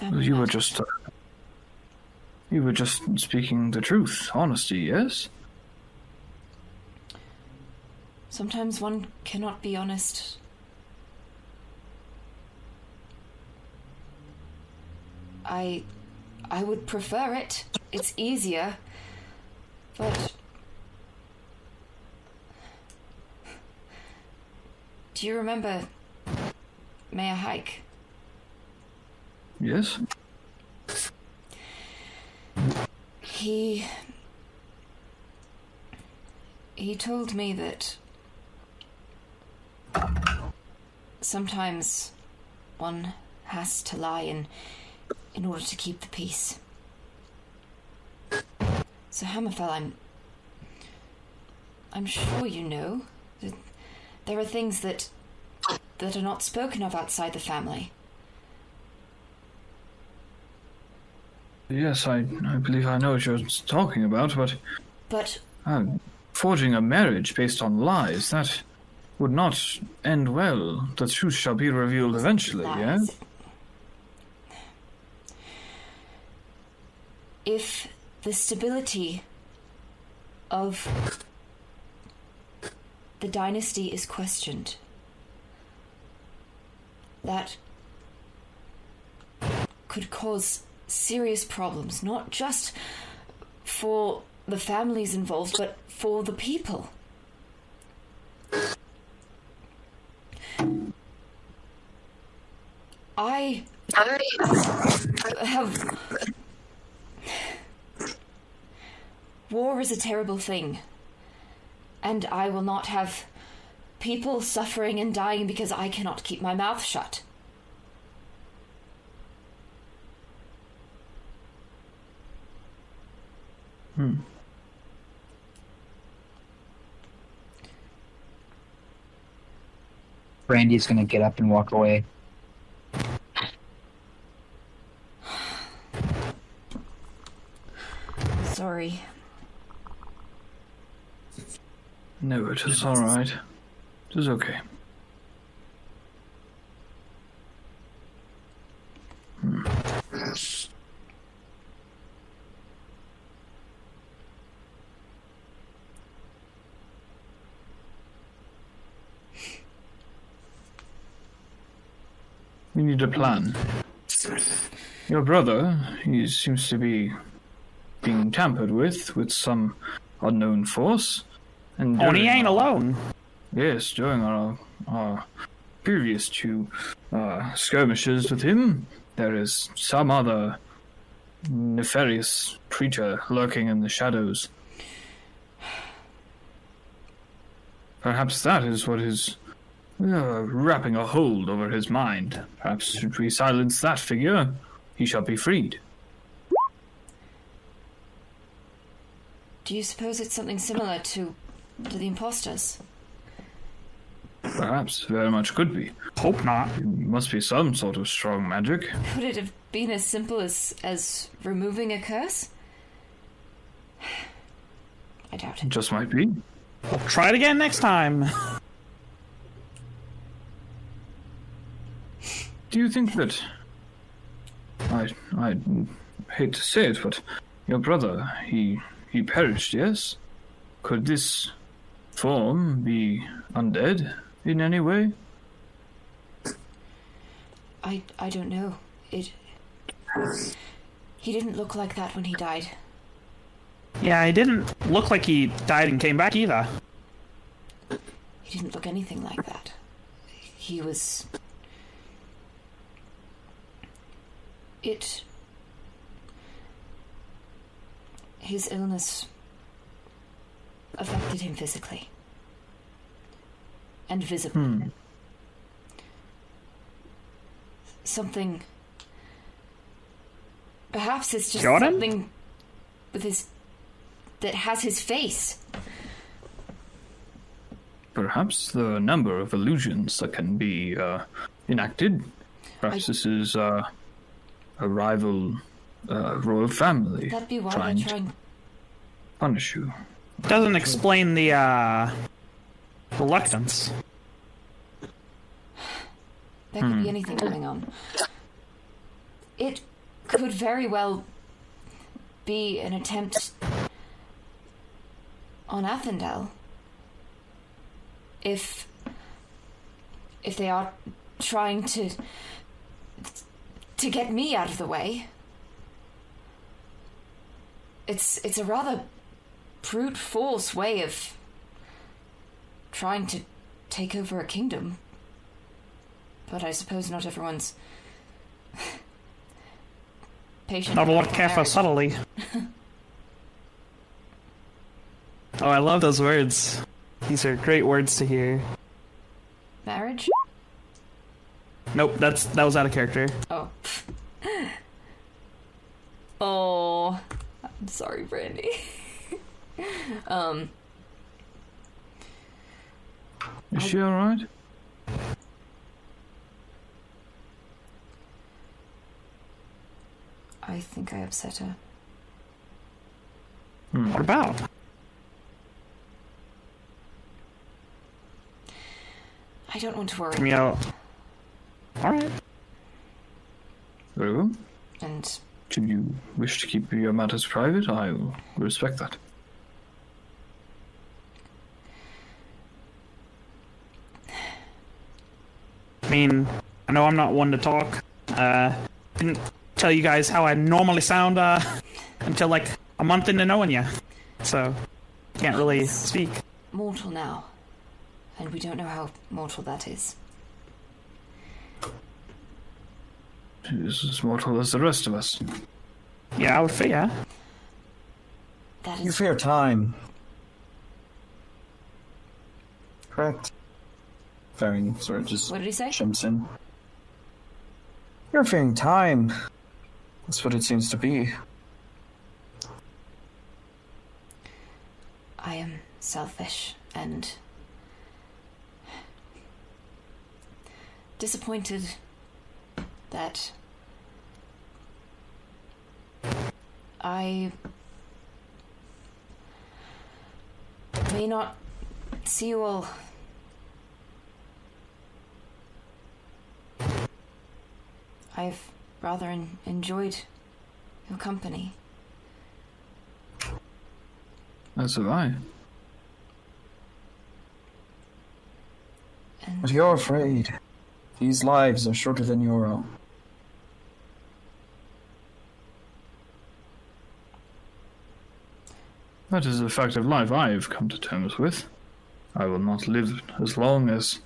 You were just speaking the truth, honesty, yes? Sometimes one cannot be honest. I would prefer it. It's easier. But do you remember Mayor Hike? Yes. He told me that sometimes one has to lie in order to keep the peace. So Hammerfell, I'm sure you know that there are things that are not spoken of outside the family. Yes, I believe I know what you're talking about, but... But... forging a marriage based on lies, that would not end well. The truth shall be revealed eventually, yes? If the stability of the dynasty is questioned, that could cause serious problems, not just for the families involved, but for the people. I have... War is a terrible thing, and I will not have people suffering and dying because I cannot keep my mouth shut. Brandy's gonna get up and walk away. Sorry. No, it is alright. It is okay. We need a plan. Your brother, he seems to be being tampered with some unknown force. And Oh, and he ain't alone. Yes, during our previous two skirmishes with him, there is some other nefarious creature lurking in the shadows. Perhaps that is what is wrapping a hold over his mind. Perhaps should we silence that figure, he shall be freed. Do you suppose it's something similar to the imposters? Perhaps, very much could be. Hope not. It must be some sort of strong magic. Could it have been as simple as removing a curse? I doubt It it. just might be. We'll try it again next time. Do you think that... I hate to say it, but your brother, he perished, yes? Could this form be undead in any way? I don't know. He didn't look like that when he died. Yeah, he didn't look like he died and came back either. He didn't look anything like that. He was... His illness affected him physically. And visibly. Something... Perhaps it's just Jordan? something with his... that has his face. Perhaps the number of illusions that can be enacted. Perhaps this is a rival royal family That'd be why trying they're to trying... punish you. Doesn't explain the reluctance. There could be anything going on. It could very well be an attempt on Athendel. If they are trying to get me out of the way. It's a rather brute force way of trying to take over a kingdom. But I suppose not everyone's patient. Not a lot of care for subtlety. Oh, I love those words. These are great words to hear. Marriage? Nope, that was out of character. Oh. Oh. I'm sorry, Brandy. Is she alright? I think I upset her. What about? don't want to worry. Come out. All right. Very well. And Should you wish to keep your matters private, I will respect that. I mean, I know I'm not one to talk. Didn't tell you guys how I normally sound until like a month into knowing you, so can't really speak. mortal now, and we don't know how mortal that is. She's as mortal as the rest of us. Yeah, I would say yeah. That You is fear time. Correct. Faring sort of just what did he say? jumps in. You're fearing time. That's what it seems to be. I am selfish and disappointed that I may not see you all. I've rather enjoyed your company. As have I. And But you're afraid. These lives are shorter than your own. That is a fact of life I have come to terms with. I will not live as long as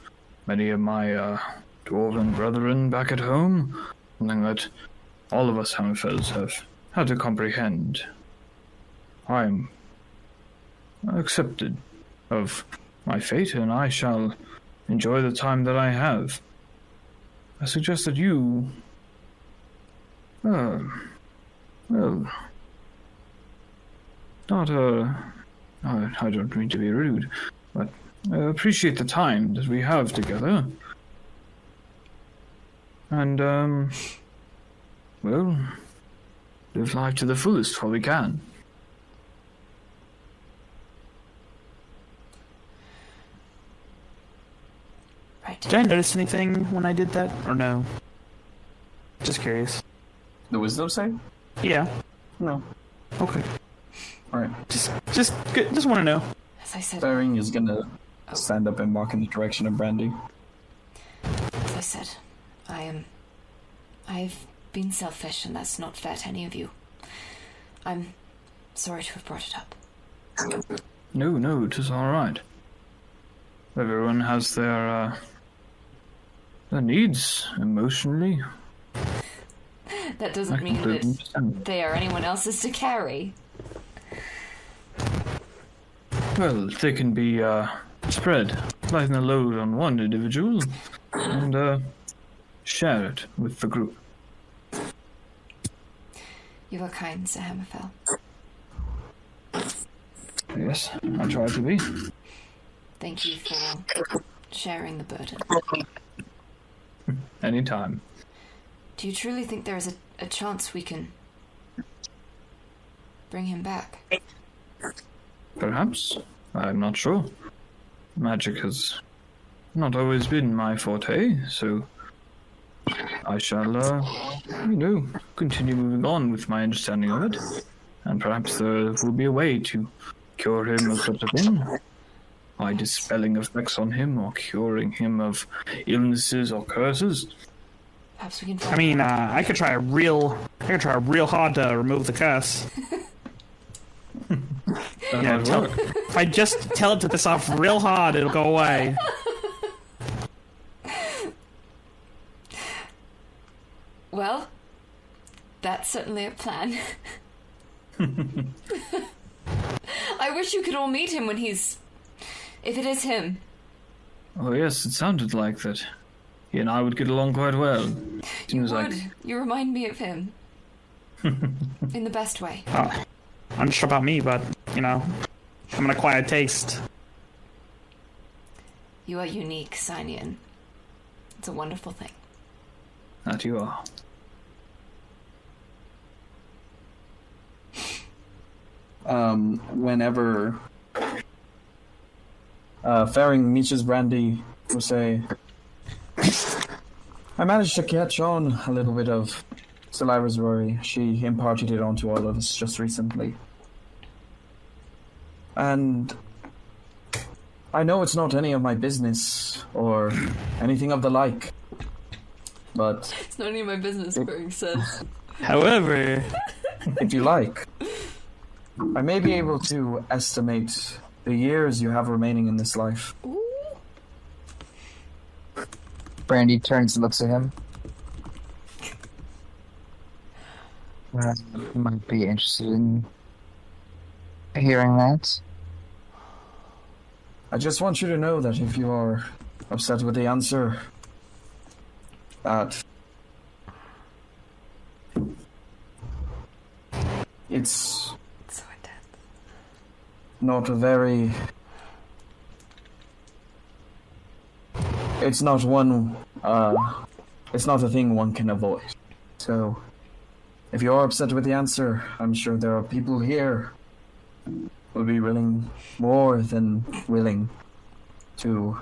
many of my dwarven brethren back at home. Something that all of us Hammerfells have had to comprehend. I am accepted of my fate, and I shall enjoy the time that I have. I suggest that you... well... not, I don't mean to be rude, but appreciate the time that we have together. And, well, live life to the fullest while we can. right. Did I notice anything when I did that, or no? Just curious. The wisdom save? Yeah. No. Okay. Alright. Just want to know. As I said, Faring is gonna stand up and walk in the direction of Brandy. as I said, I've been selfish, and that's not fair to any of you. I'm sorry to have brought it up. No, it is all right. Everyone has their needs emotionally. That I doesn't mean completely that understand. they are anyone else's to carry. Well, they can be spread, lighten the load on one individual, and share it with the group. You are kind, Sir Hammerfell. Yes, I try to be. Thank you for sharing the burden. Anytime. Do you truly think there is a chance we can bring him back? Perhaps. I'm not sure. Magic has not always been my forte, so I shall, continue moving on with my understanding of it. And perhaps there will be a way to cure him of such a thing. By dispelling effects on him, or curing him of illnesses or curses. Perhaps we can I mean, I could try real hard to remove the curse. That Yeah, might tell, work. if I just tell it to piss off real hard, it'll go away. Well, that's certainly a plan. I wish you could all meet him when he's... if it is him. Oh yes, it sounded like that. He and I would get along quite well. Seems You like would. You remind me of him. In the best way. I'm not sure about me, but, I'm an acquired taste. You are unique, Cynian. It's a wonderful thing. that you are. Whenever Faring meets Brandy, will say, I managed to catch on a little bit of Saliva's worry. She imparted it onto all of us just recently. And I know it's not any of my business or anything of the like, but It's not any of my business, Berg says. However, if you like, I may be able to estimate the years you have remaining in this life. Ooh. Brandy turns and looks at him. Might be interested in hearing that. I just want you to know that if you are upset with the answer, that it's So intense. not a very... It's not one, it's not a thing one can avoid. So, if you are upset with the answer, I'm sure there are people here who will be willing, more than willing, to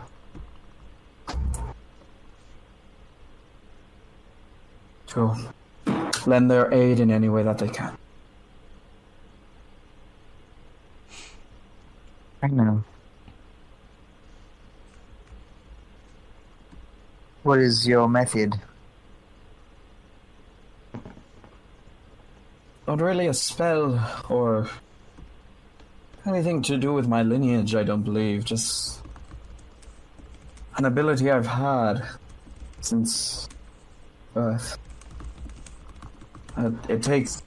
lend their aid in any way that they can. I know. What is your method? Not really a spell or anything to do with my lineage, I don't believe. Just an ability I've had since birth. It takes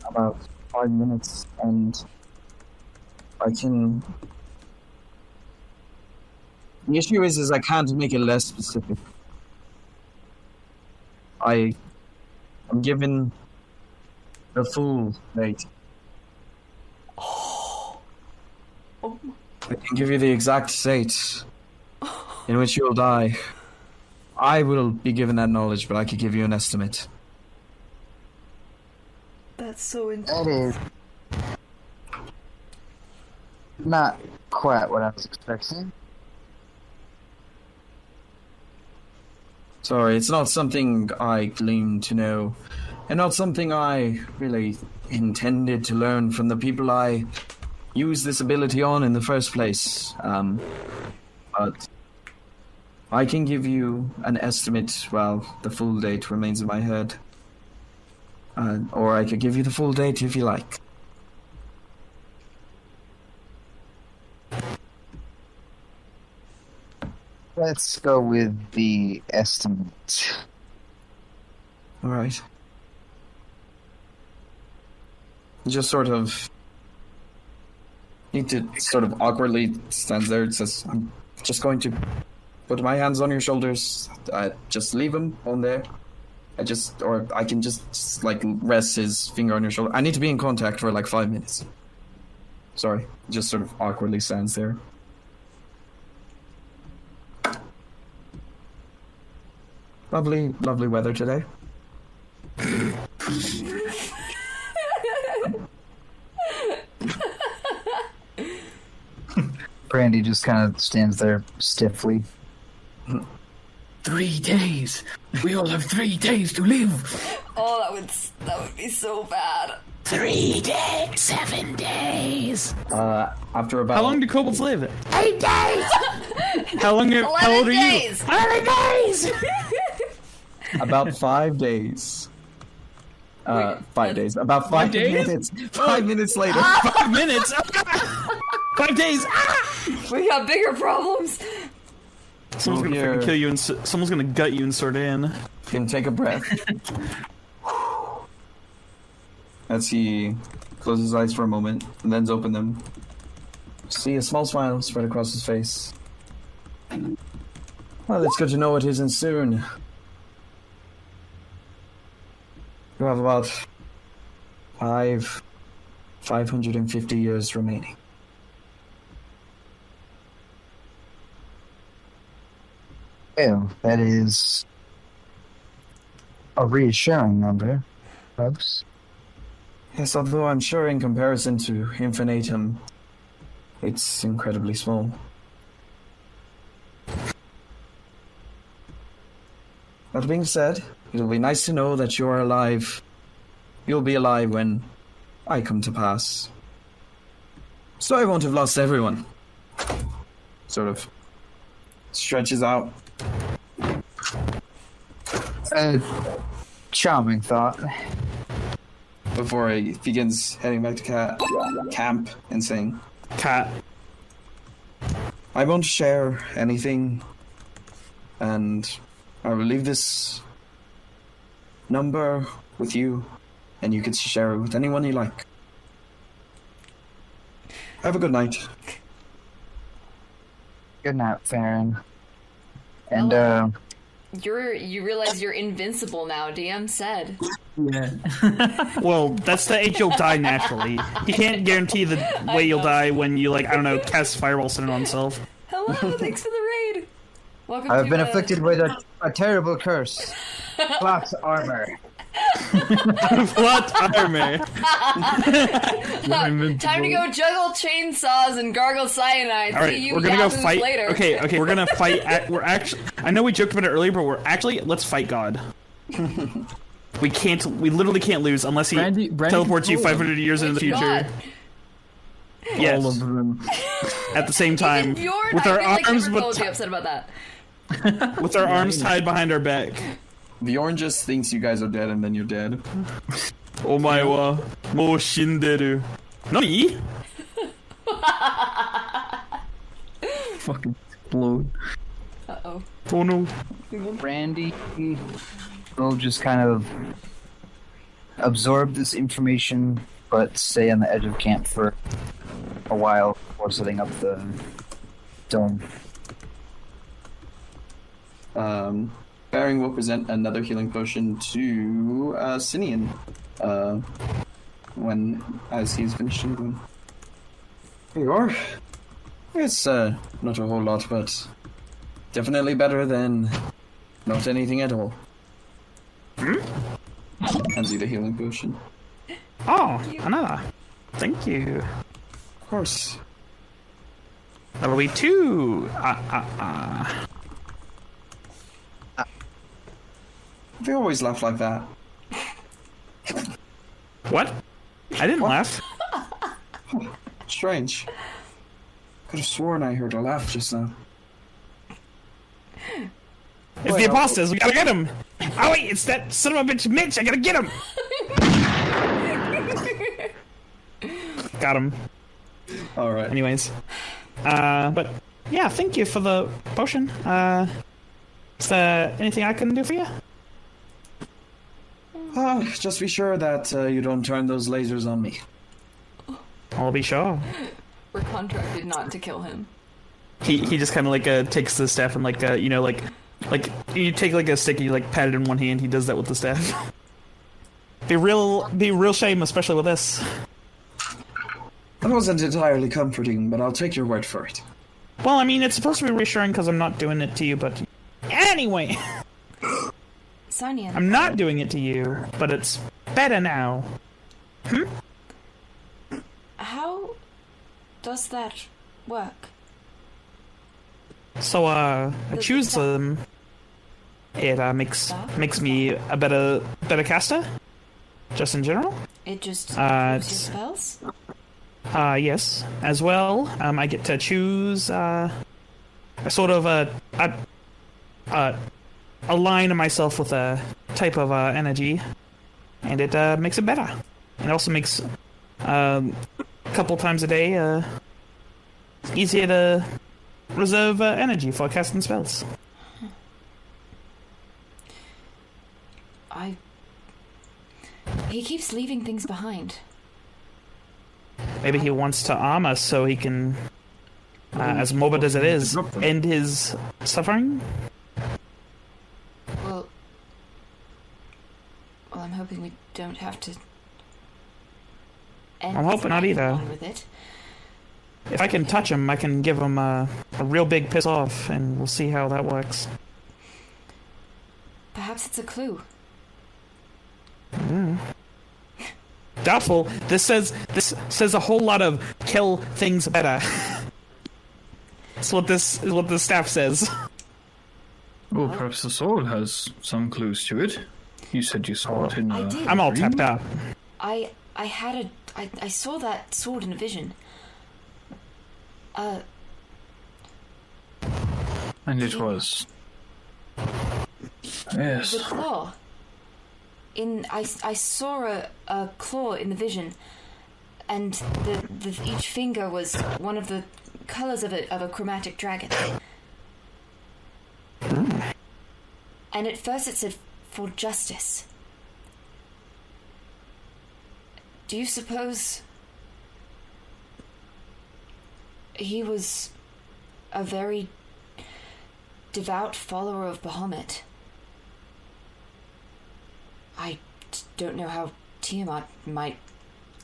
about 5 minutes, and I can... The issue is I can't make it less specific. I'm given the full date. Oh. I can give you the exact date in which you'll die. I will be given that knowledge, but I could give you an estimate. That's so intense. That is not quite what I was expecting. Sorry, it's not something I claim to know, and not something I really intended to learn from the people I used this ability on in the first place. But I can give you an estimate while the full date remains in my head. Or I could give you the full date if you like. Let's go with the estimate. All right. Just sort of need to sort of awkwardly stands there and says, "I'm just going to put my hands on your shoulders. Just leave them on there. Or I can just like rest his finger on your shoulder. I need to be in contact for like 5 minutes. Sorry." Just sort of awkwardly stands there. Lovely, lovely weather today. Brandy just kind of stands there stiffly. 3 days. We all have 3 days to live. Oh, that would be so bad. 3 days. 7 days. After about... how long do kobolds live? 8 days. How long? How old are you? 11 days. About 5 days. 5 days. About 5 days? minutes. 5 minutes later. 5 minutes. 5 days. We got bigger problems. Someone's gonna freaking kill you, and someone's gonna gut you and sort it in. Can take a breath. As he closes his eyes for a moment and then open them. See a small smile spread across his face. Well, it's good to know it isn't soon. You have about 550 years remaining. Well, that is a reassuring number, folks. Yes, although I'm sure in comparison to infinitum, it's incredibly small. That being said, it'll be nice to know that you're alive. You'll be alive when I come to pass. So I won't have lost everyone. Sort of stretches out. Charming thought. Before he begins heading back to camp and saying, Cat. I won't share anything, and I will leave this number with you, and you can share it with anyone you like. Have a good night. Good night, Farron. And, You realize you're invincible now, DM said. Yeah. Well, that's the age you'll die naturally. He can't guarantee the way you'll die when you, like, I don't know, cast Fireball Center on himself. Hello, thanks for the raid. Welcome I've to, been afflicted with a terrible curse. Plot armor. What armor? Time to go juggle chainsaws and gargle cyanide. All right, See you we're gonna go yahoos fight. later. Okay, we're gonna fight. We're actually. I know we joked about it earlier, but let's fight God. We can't. We literally can't lose unless he Brandy teleports you control 500 years into the Which future. God? Yes, All of them. at the same time, Even Bjorn, with I our feel like arms, Liverpool would be upset about that. with our arms tied behind our back. Bjorn just thinks you guys are dead, and then you're dead. Omae wa mou shinderu. Nani? Fucking explode. Uh-oh. Oh no. Randy will just kind of absorb this information, but stay on the edge of camp for a while before setting up the dome. Baring will present another healing potion to Sinian as he's finishing them. Here you are. It's not a whole lot, but definitely better than not anything at all. Hands you the healing potion. Oh, another. Thank you. Of course. That'll be 2. They always laugh like that. What? I didn't laugh. Strange. Could have sworn I heard a laugh just now. It's the imposters. We gotta get him. Oh wait, it's that son of a bitch, Mitch. I gotta get him. Got him. All right. Anyways, but yeah, thank you for the potion. Is there anything I can do for you? Just be sure that you don't turn those lasers on me. I'll be sure. We're contracted not to kill him. He just kind of like takes the staff and like you know like you take like a stick, you like pat it in one hand. He does that with the staff. Be real shame, especially with this. That wasn't entirely comforting, but I'll take your word for it. Well, I mean, it's supposed to be reassuring because I'm not doing it to you, but anyway, Sonia. I'm not doing it to you, but it's better now. How does that work? So, I choose them. It makes me a better caster, just in general. It just It's- your spells? Yes. As well, I get to choose a sort of align myself with a type of energy, and it makes it better. It also makes a couple times a day easier to reserve energy for casting spells. He keeps leaving things behind. Maybe he wants to arm us so he can, as morbid as it is, end his suffering. Well, I'm hoping we don't have to. I'm hoping not either. With it. If I can touch him, I can give him a real big piss off, and we'll see how that works. Perhaps it's a clue. Doubtful. This says a whole lot of kill things better. That's what the staff says. Well, perhaps the sword has some clues to it. You said you saw it in I the... did. I'm all dream? tapped out. I saw that sword in a vision. And it was... Yes. The claw. I saw a claw in the vision, and each finger was one of the colors of a chromatic dragon. And at first it said, "For justice." Do you suppose he was a very devout follower of Bahamut? I don't know how Tiamat might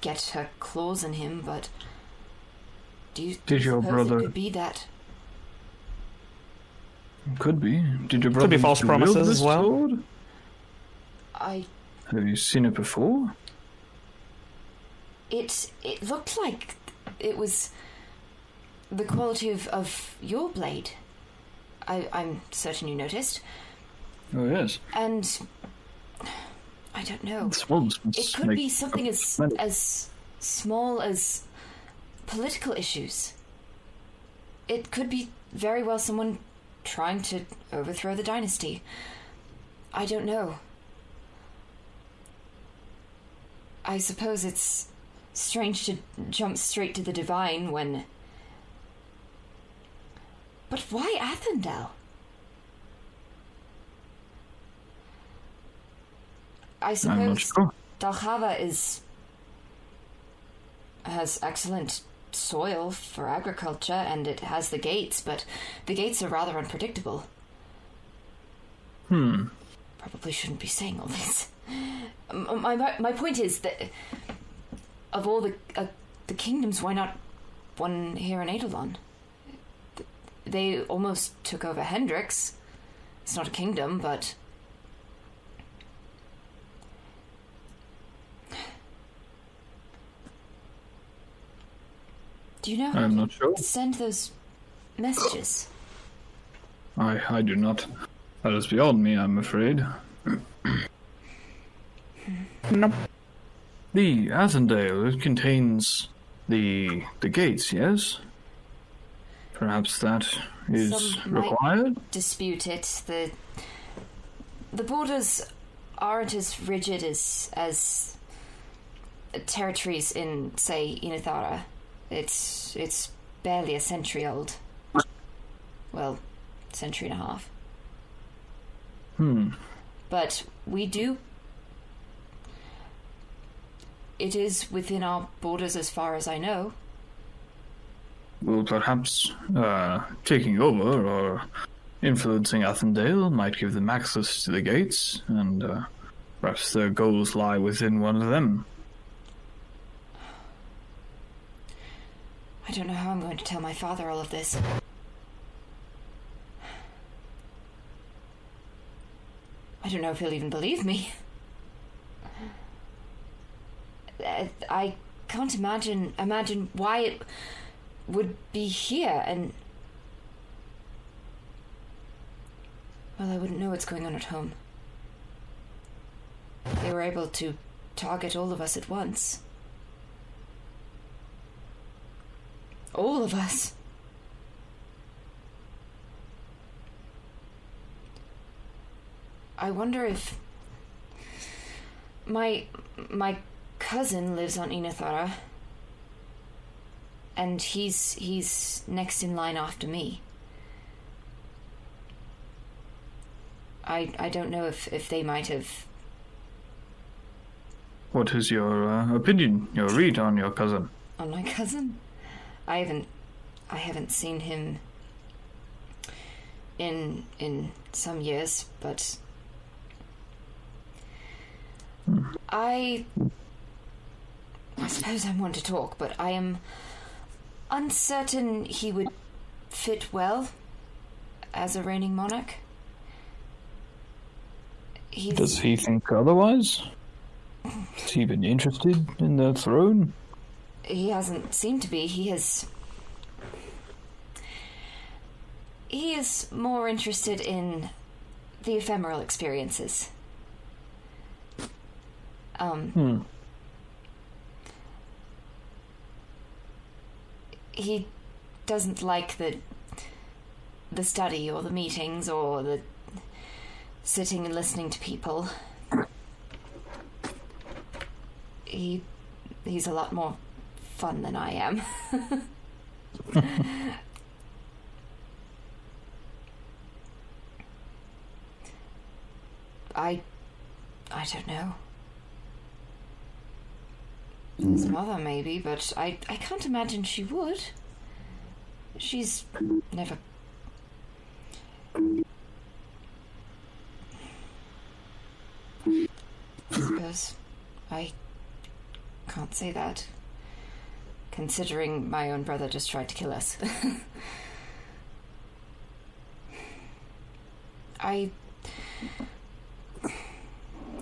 get her claws in him, but do you your suppose brother- it could be that? Could be. Did your Could brother be false used to wield promises this as well. sword? I Have you seen it before? it looked like it was the quality of your blade. I'm certain you noticed. Oh, yes. And I don't know. Swords It could be something as small as political issues. It could be very well someone trying to overthrow the dynasty. I don't know. I suppose it's strange to jump straight to the divine when... But why Athendel? I I'm suppose not sure. Dalhava has excellent soil for agriculture, and it has the gates, but the gates are rather unpredictable. Probably shouldn't be saying all this. My point is that of all the kingdoms, why not one here in Eidolon? They almost took over Hendrix. It's not a kingdom, but... Do you know how I'm to not sure. send those messages? I do not. That is beyond me, I'm afraid. Nope. The Athendale, it contains the gates, yes? Perhaps that is Some might- required? Dispute it. The borders aren't as rigid as territories in, say, Inithara. It's barely a century old. Well, century and a half. But we do... It is within our borders as far as I know. Well, perhaps taking over or influencing Athendale might give them access to the gates, and perhaps their goals lie within one of them. I don't know how I'm going to tell my father all of this. I don't know if he'll even believe me. I can't imagine why it would be here, and... Well, I wouldn't know what's going on at home. They were able to target all of us at once. All of us. I wonder if my cousin lives on Inithara, and he's next in line after me. I don't know if they might have... What is your opinion, your read on your cousin? On my cousin? I haven't seen him in some years, but I suppose I'm one to talk, but I am uncertain he would fit well as a reigning monarch. Does he think otherwise? Has he been interested in the throne? He hasn't seemed to be. He is more interested in the ephemeral experiences. He doesn't like the study or the meetings or the sitting and listening to people. He's a lot more fun than I am. I don't know. His mother, maybe, but I can't imagine she would. She's never... I suppose I can't say that, considering my own brother just tried to kill us.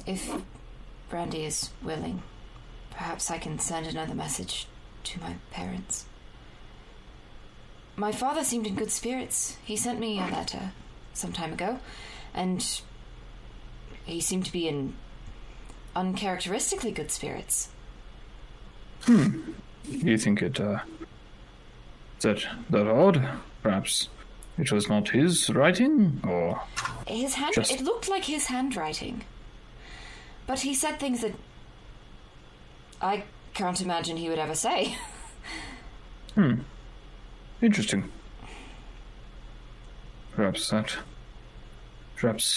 If Brandy is willing, perhaps I can send another message to my parents. My father seemed in good spirits. He sent me a letter some time ago, and he seemed to be in uncharacteristically good spirits. Do you think it, that odd? Perhaps it was not his writing, or... His hand... It looked like his handwriting. But he said things that I can't imagine he would ever say. Interesting. Perhaps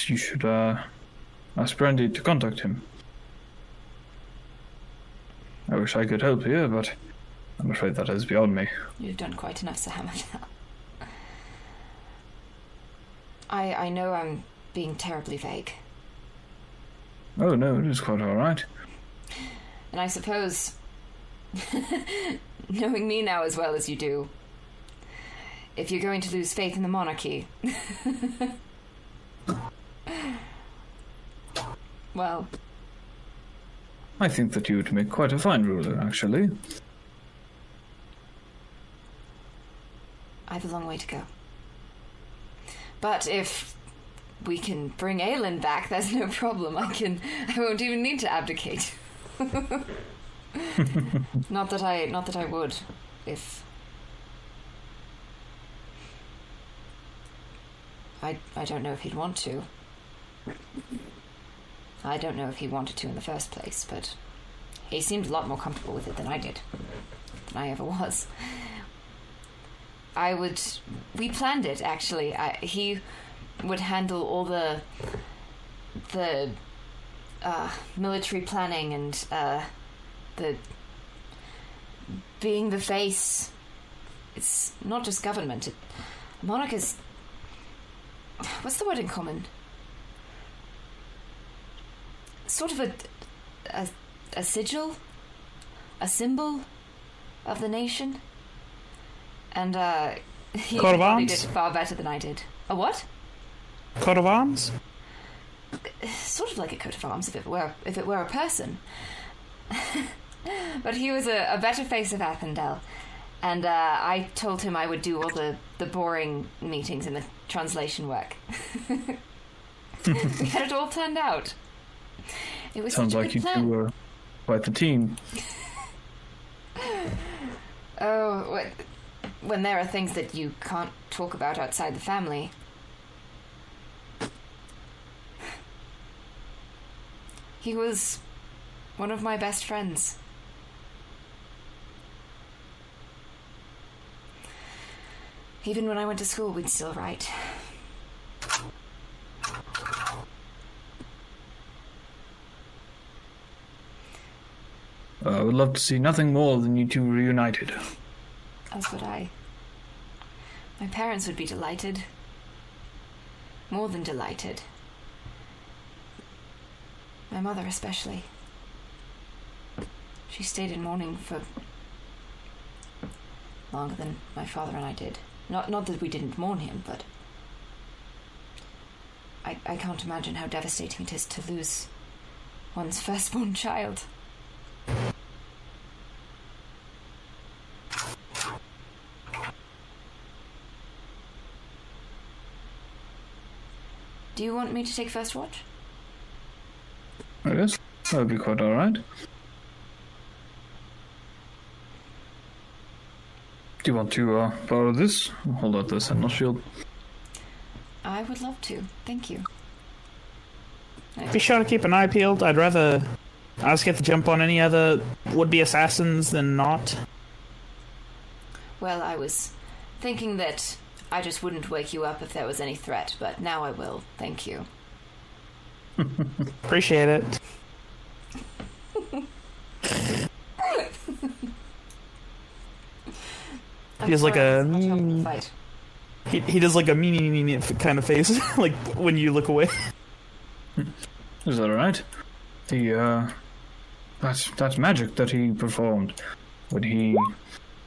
you should, ask Brandy to contact him. I wish I could help here, but I'm afraid that is beyond me. You've done quite enough, Sir Hammer. I know I'm being terribly vague. Oh no, it is quite alright. And I suppose, knowing me now as well as you do, if you're going to lose faith in the monarchy, well... I think that you would make quite a fine ruler, actually. I have a long way to go. But if we can bring Aelin back, there's no problem. I won't even need to abdicate. Not that I would, if... I don't know if he'd want to. I don't know if he wanted to in the first place, but he seemed a lot more comfortable with it than I did. Than I ever was. We planned it, actually. He would handle all the military planning and the being the face. It's not just government. Monarch is... What's the word in common? Sort of a sigil? A symbol of the nation? And he Coat of probably arms? did far better than I did. A what? Coat of arms? Sort of like a coat of arms if it were a person. But he was a better face of Athendel. And I told him I would do all the boring meetings and the translation work. We had it all planned out. It was Sounds such a like good you plan. two were quite the team. Oh, when there are things that you can't talk about outside the family. He was one of my best friends. Even when I went to school, we'd still write. I would love to see nothing more than you two reunited. As would I. My parents would be delighted. More than delighted. My mother especially. She stayed in mourning for longer than my father and I did. Not that we didn't mourn him, but I can't imagine how devastating it is to lose one's firstborn child. Do you want me to take first watch? I guess that would be quite alright. Do you want to borrow this? Hold out the sentinel shield. I would love to. Thank you. Be sure to keep an eye peeled. I'd rather us get the jump on any other would-be assassins than not. Well, I was thinking that I just wouldn't wake you up if there was any threat, but now I will. Thank you. Appreciate it. He does like a he does like a me kind of face, like when you look away. Is that alright? The that magic that he performed when he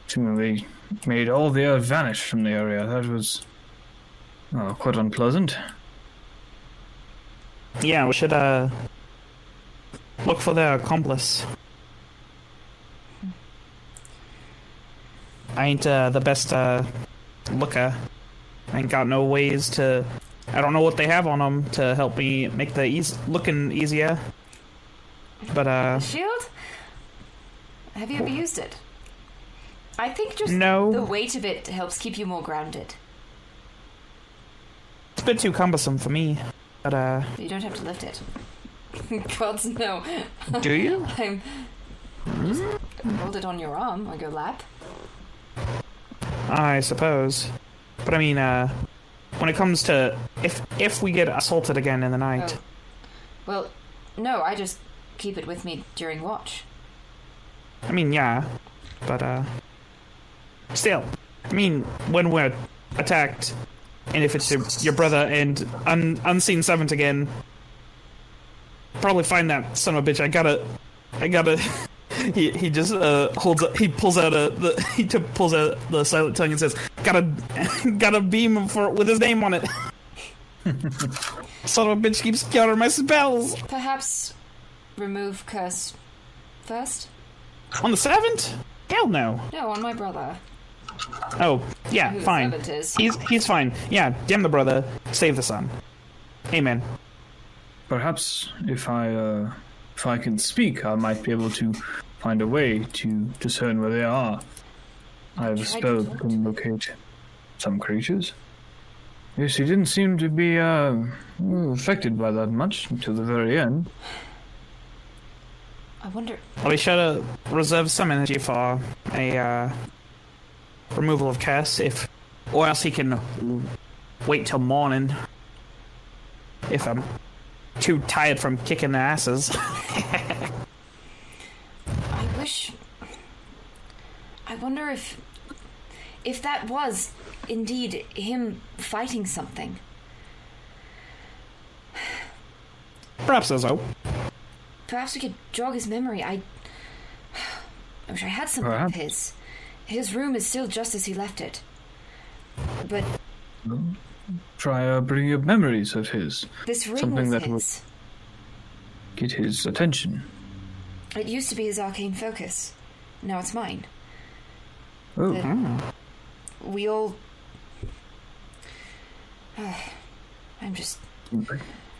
seemingly made all the earth vanish from the area, that was quite unpleasant. Yeah, we should look for their accomplice. I ain't the best looker. I ain't got no ways to. I don't know what they have on them to help me make the looking easier. But shield? Have you ever used it? I think just no. The weight of it helps keep you more grounded. It's a bit too cumbersome for me. But you don't have to lift it. Gods no. Do you? I'm just hold it on your arm or your lap. I suppose. But I mean, when it comes to if we get assaulted again in the night. Oh. Well, no, I just keep it with me during watch. I mean, yeah, but still, I mean, when we're attacked, and if it's your brother and unseen servant again, probably find that son of a bitch. I gotta. He just pulls out the silent tongue and says, "Gotta beam him with his name on it." Son of a bitch keeps countering my spells. Perhaps remove curse first. On the servant? Hell no. No, on my brother. Oh yeah, Who the fine. servant is. He's fine. Yeah, damn the brother, save the son. Amen. Perhaps if I can speak, I might be able to find a way to discern where they are. I have a spell that can locate some creatures. Yes, he didn't seem to be affected by that much until the very end. I wonder. I'll be sure to reserve some energy for a removal of curse, or else he can wait till morning if I'm too tired from kicking their asses. I wonder if that was indeed him fighting something. Perhaps there's hope. Perhaps we could jog his memory. I wish I had something of his. His room is still just as he left it. But try bringing up memories of his. This ring something was that his. Will get his attention. It used to be his arcane focus. Now it's mine. Oh. We all... I'm just...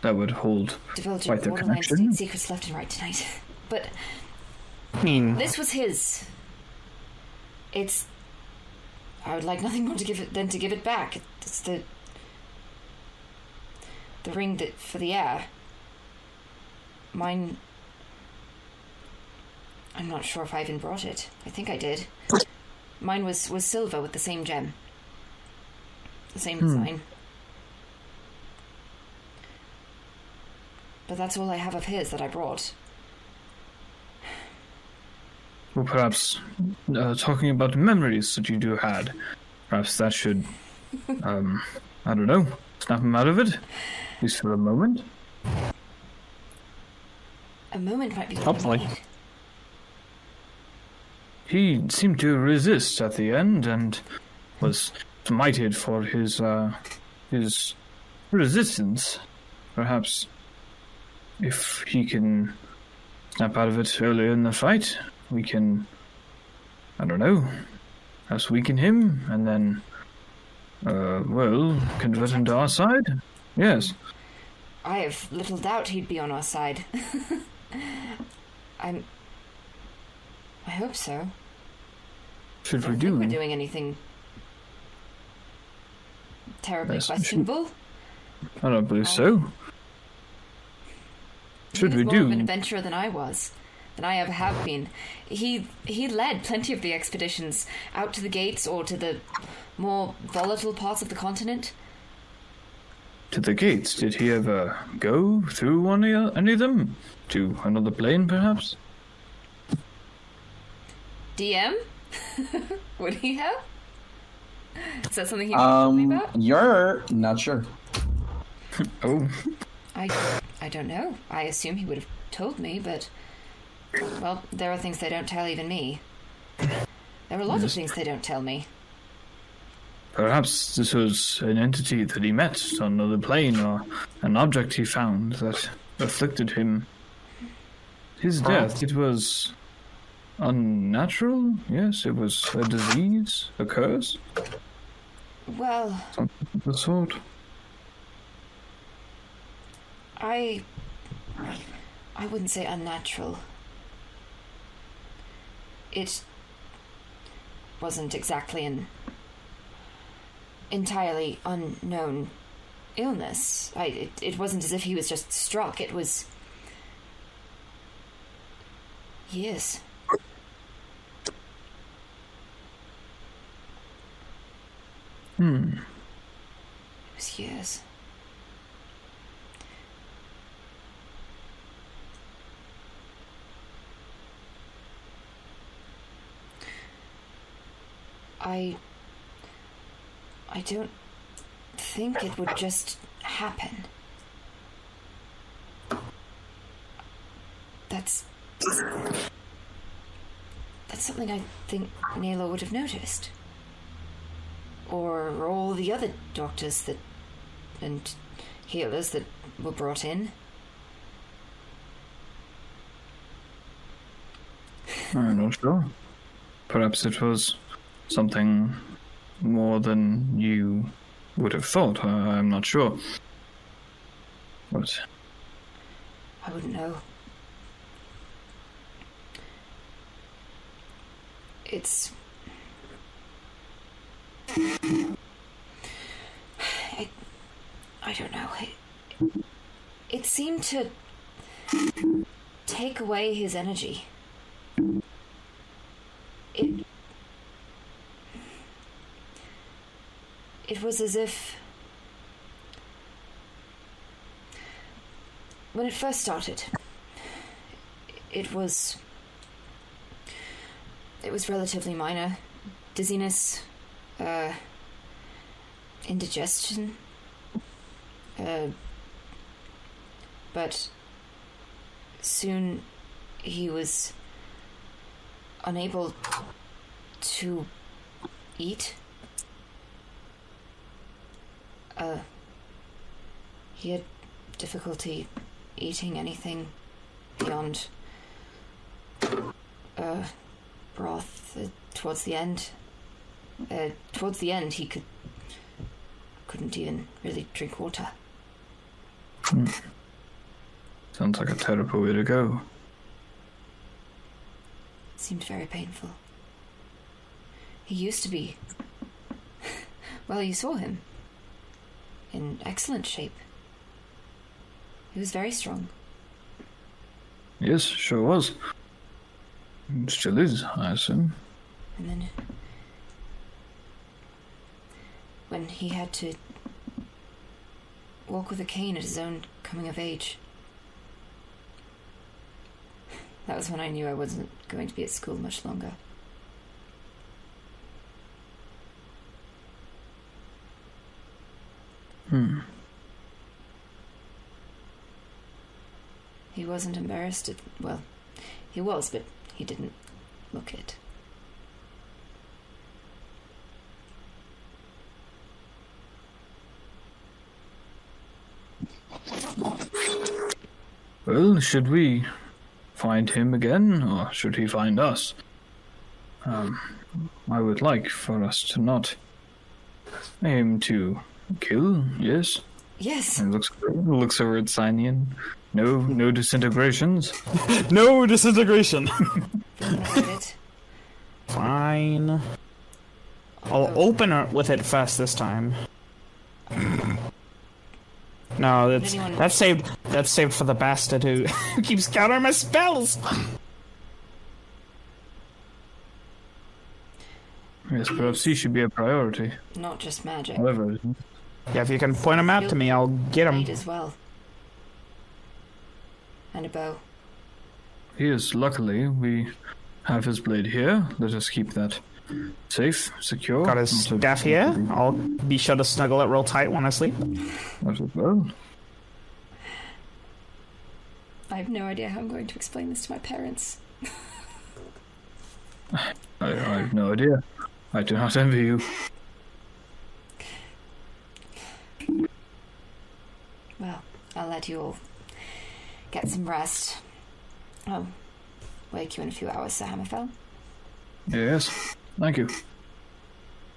That would hold divulging quite the borderline connection. state secrets left and right tonight. But I mean, this was his. It's... I would like nothing more than to give it back. It's the ring that for the air. Mine... I'm not sure if I even brought it. I think I did. Mine was silver with the same gem. The same design. But that's all I have of his that I brought. Well, perhaps talking about memories that you do had, perhaps that should, I don't know, snap him out of it, at least for a moment. A moment might be hopefully. He seemed to resist at the end and was smited for his resistance. Perhaps if he can snap out of it earlier in the fight, we can, I don't know, perhaps weaken him and then, convert him to our side? Yes. I have little doubt he'd be on our side. I hope so. Should I we don't think do? we're doing anything terribly Yes, questionable. I don't believe so. Should He we was more of an do? adventurer than I was, than I ever have been. He led plenty of the expeditions out to the gates or to the more volatile parts of the continent. To the gates? Did he ever go through any of them? To another plane, perhaps? DM? Would he have? Is that something he told me about? You're not sure. Oh, I don't know. I assume he would have told me, but... Well, there are things they don't tell even me. There are a lot of things they don't tell me. perhaps this was an entity that he met on another plane, or an object he found that afflicted him. His death, it was unnatural? Yes, it was a disease, a curse, Well, something of the sort. I wouldn't say unnatural. It wasn't exactly an entirely unknown illness. It wasn't as if he was just struck. It was years. It was years. I don't think it would just happen. That's something I think Nayla would have noticed. Or all the other doctors and healers that were brought in. I'm not sure. Perhaps it was something more than you would have thought. I'm not sure. But I wouldn't know. It's... I don't know. It seemed to take away his energy. It was as if... When it first started, it was relatively minor. Dizziness, indigestion, but soon he was unable to eat. He had difficulty eating anything beyond broth. Towards the end, he couldn't even really drink water. sounds like a terrible way to go. It seemed very painful. He used to be... Well, you saw him. In excellent shape. He was very strong. Yes, sure was. Still is, I assume. And then... when he had to walk with a cane at his own coming of age. That was when I knew I wasn't going to be at school much longer. He wasn't embarrassed. Well, he was, but he didn't look it. Well, should we find him again, or should he find us? I would like for us to not aim to kill, yes, Yes. And looks over at Cynian. No disintegrations. No disintegration. Avoid it. Fine. I'll open it with it first this time. No, that's saved. That's saved for the bastard who keeps countering my spells. Yes, perhaps he should be a priority. Not just magic. However, Yeah, if you can point him out to me, I'll get him. Blade as well. And a bow. yes, luckily we have his blade here. Let us keep that safe, secure. Got his staff here. I'll be sure to snuggle it real tight when I sleep. That as well. I have no idea how I'm going to explain this to my parents. I have no idea. I do not envy you. Well, I'll let you all get some rest. I'll wake you in a few hours, Sir Hammerfell. Yes, thank you.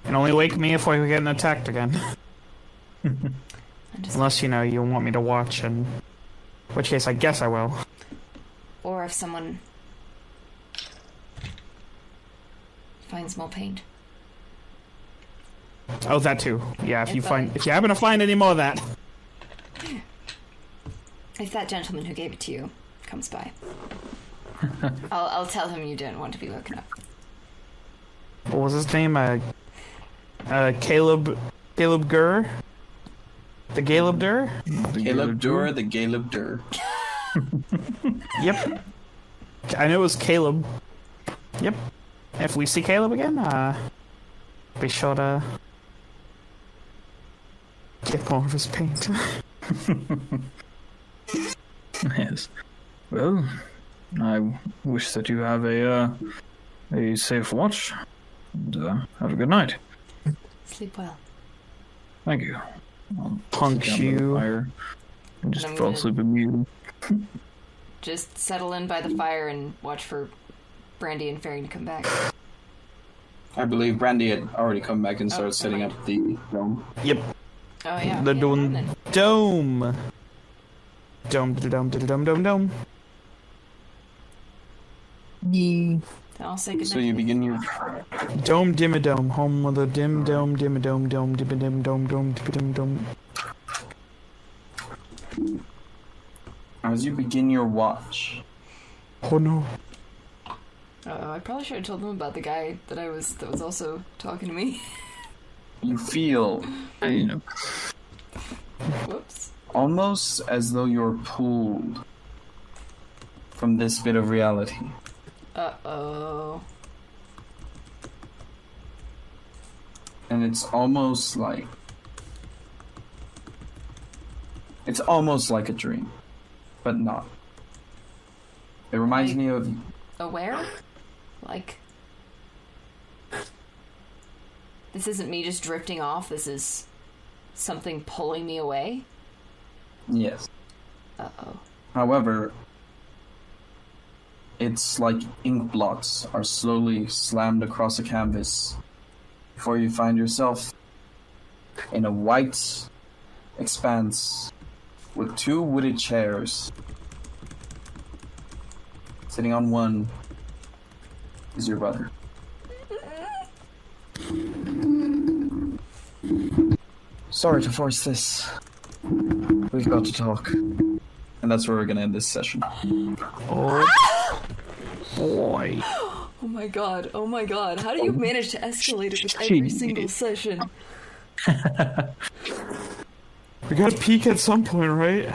And only wake me if we're getting attacked again. Unless, you want me to watch, in which case I guess I will. Or if someone finds more paint. Oh, that too. Yeah, if you If happen to find any more of that. If that gentleman who gave it to you comes by, I'll tell him you don't want to be woken up. What was his name? Caleb Gurr? The Caleb Dur? Caleb Dur, the Caleb Dur. Yep. I knew it was Caleb. Yep. If we see Caleb again, be sure to get more of his paint. Yes. Well, I wish that you have a safe watch. And have a good night. Sleep well. Thank you. I'll Punch sit down by the you. fire and just I'm fall gonna- asleep immediately. Just settle in by the fire and watch for Brandy and Fairy to come back. I believe Brandy had already come back and started never setting mind. up the dome. Yep. Oh yeah. They're yeah, doing then. dome. Dome, dome, dome, dome, dome. Then I'll say goodnight. So you begin your Dome, dimmadome. Home with a dim dome, dimmadome, dome, dimmadim, dome, dome, dimmadim, dome. as you begin your watch. Oh no. I probably should have told them about the guy that was also talking to me. You feel Whoops. almost as though you're pulled from this bit of reality. Uh-oh. And it's almost like a dream, but not. It reminds me of Aware? Like... This isn't me just drifting off, this is something pulling me away? yes. Uh-oh. However, it's like ink blots are slowly slammed across a canvas before you find yourself in a white expanse with two wooded chairs. Sitting on one is your brother. Sorry to force this. We've got to talk. And that's where we're gonna end this session. Oh boy. Oh my god, how do you manage to escalate it with every single session? We gotta peek at some point, right?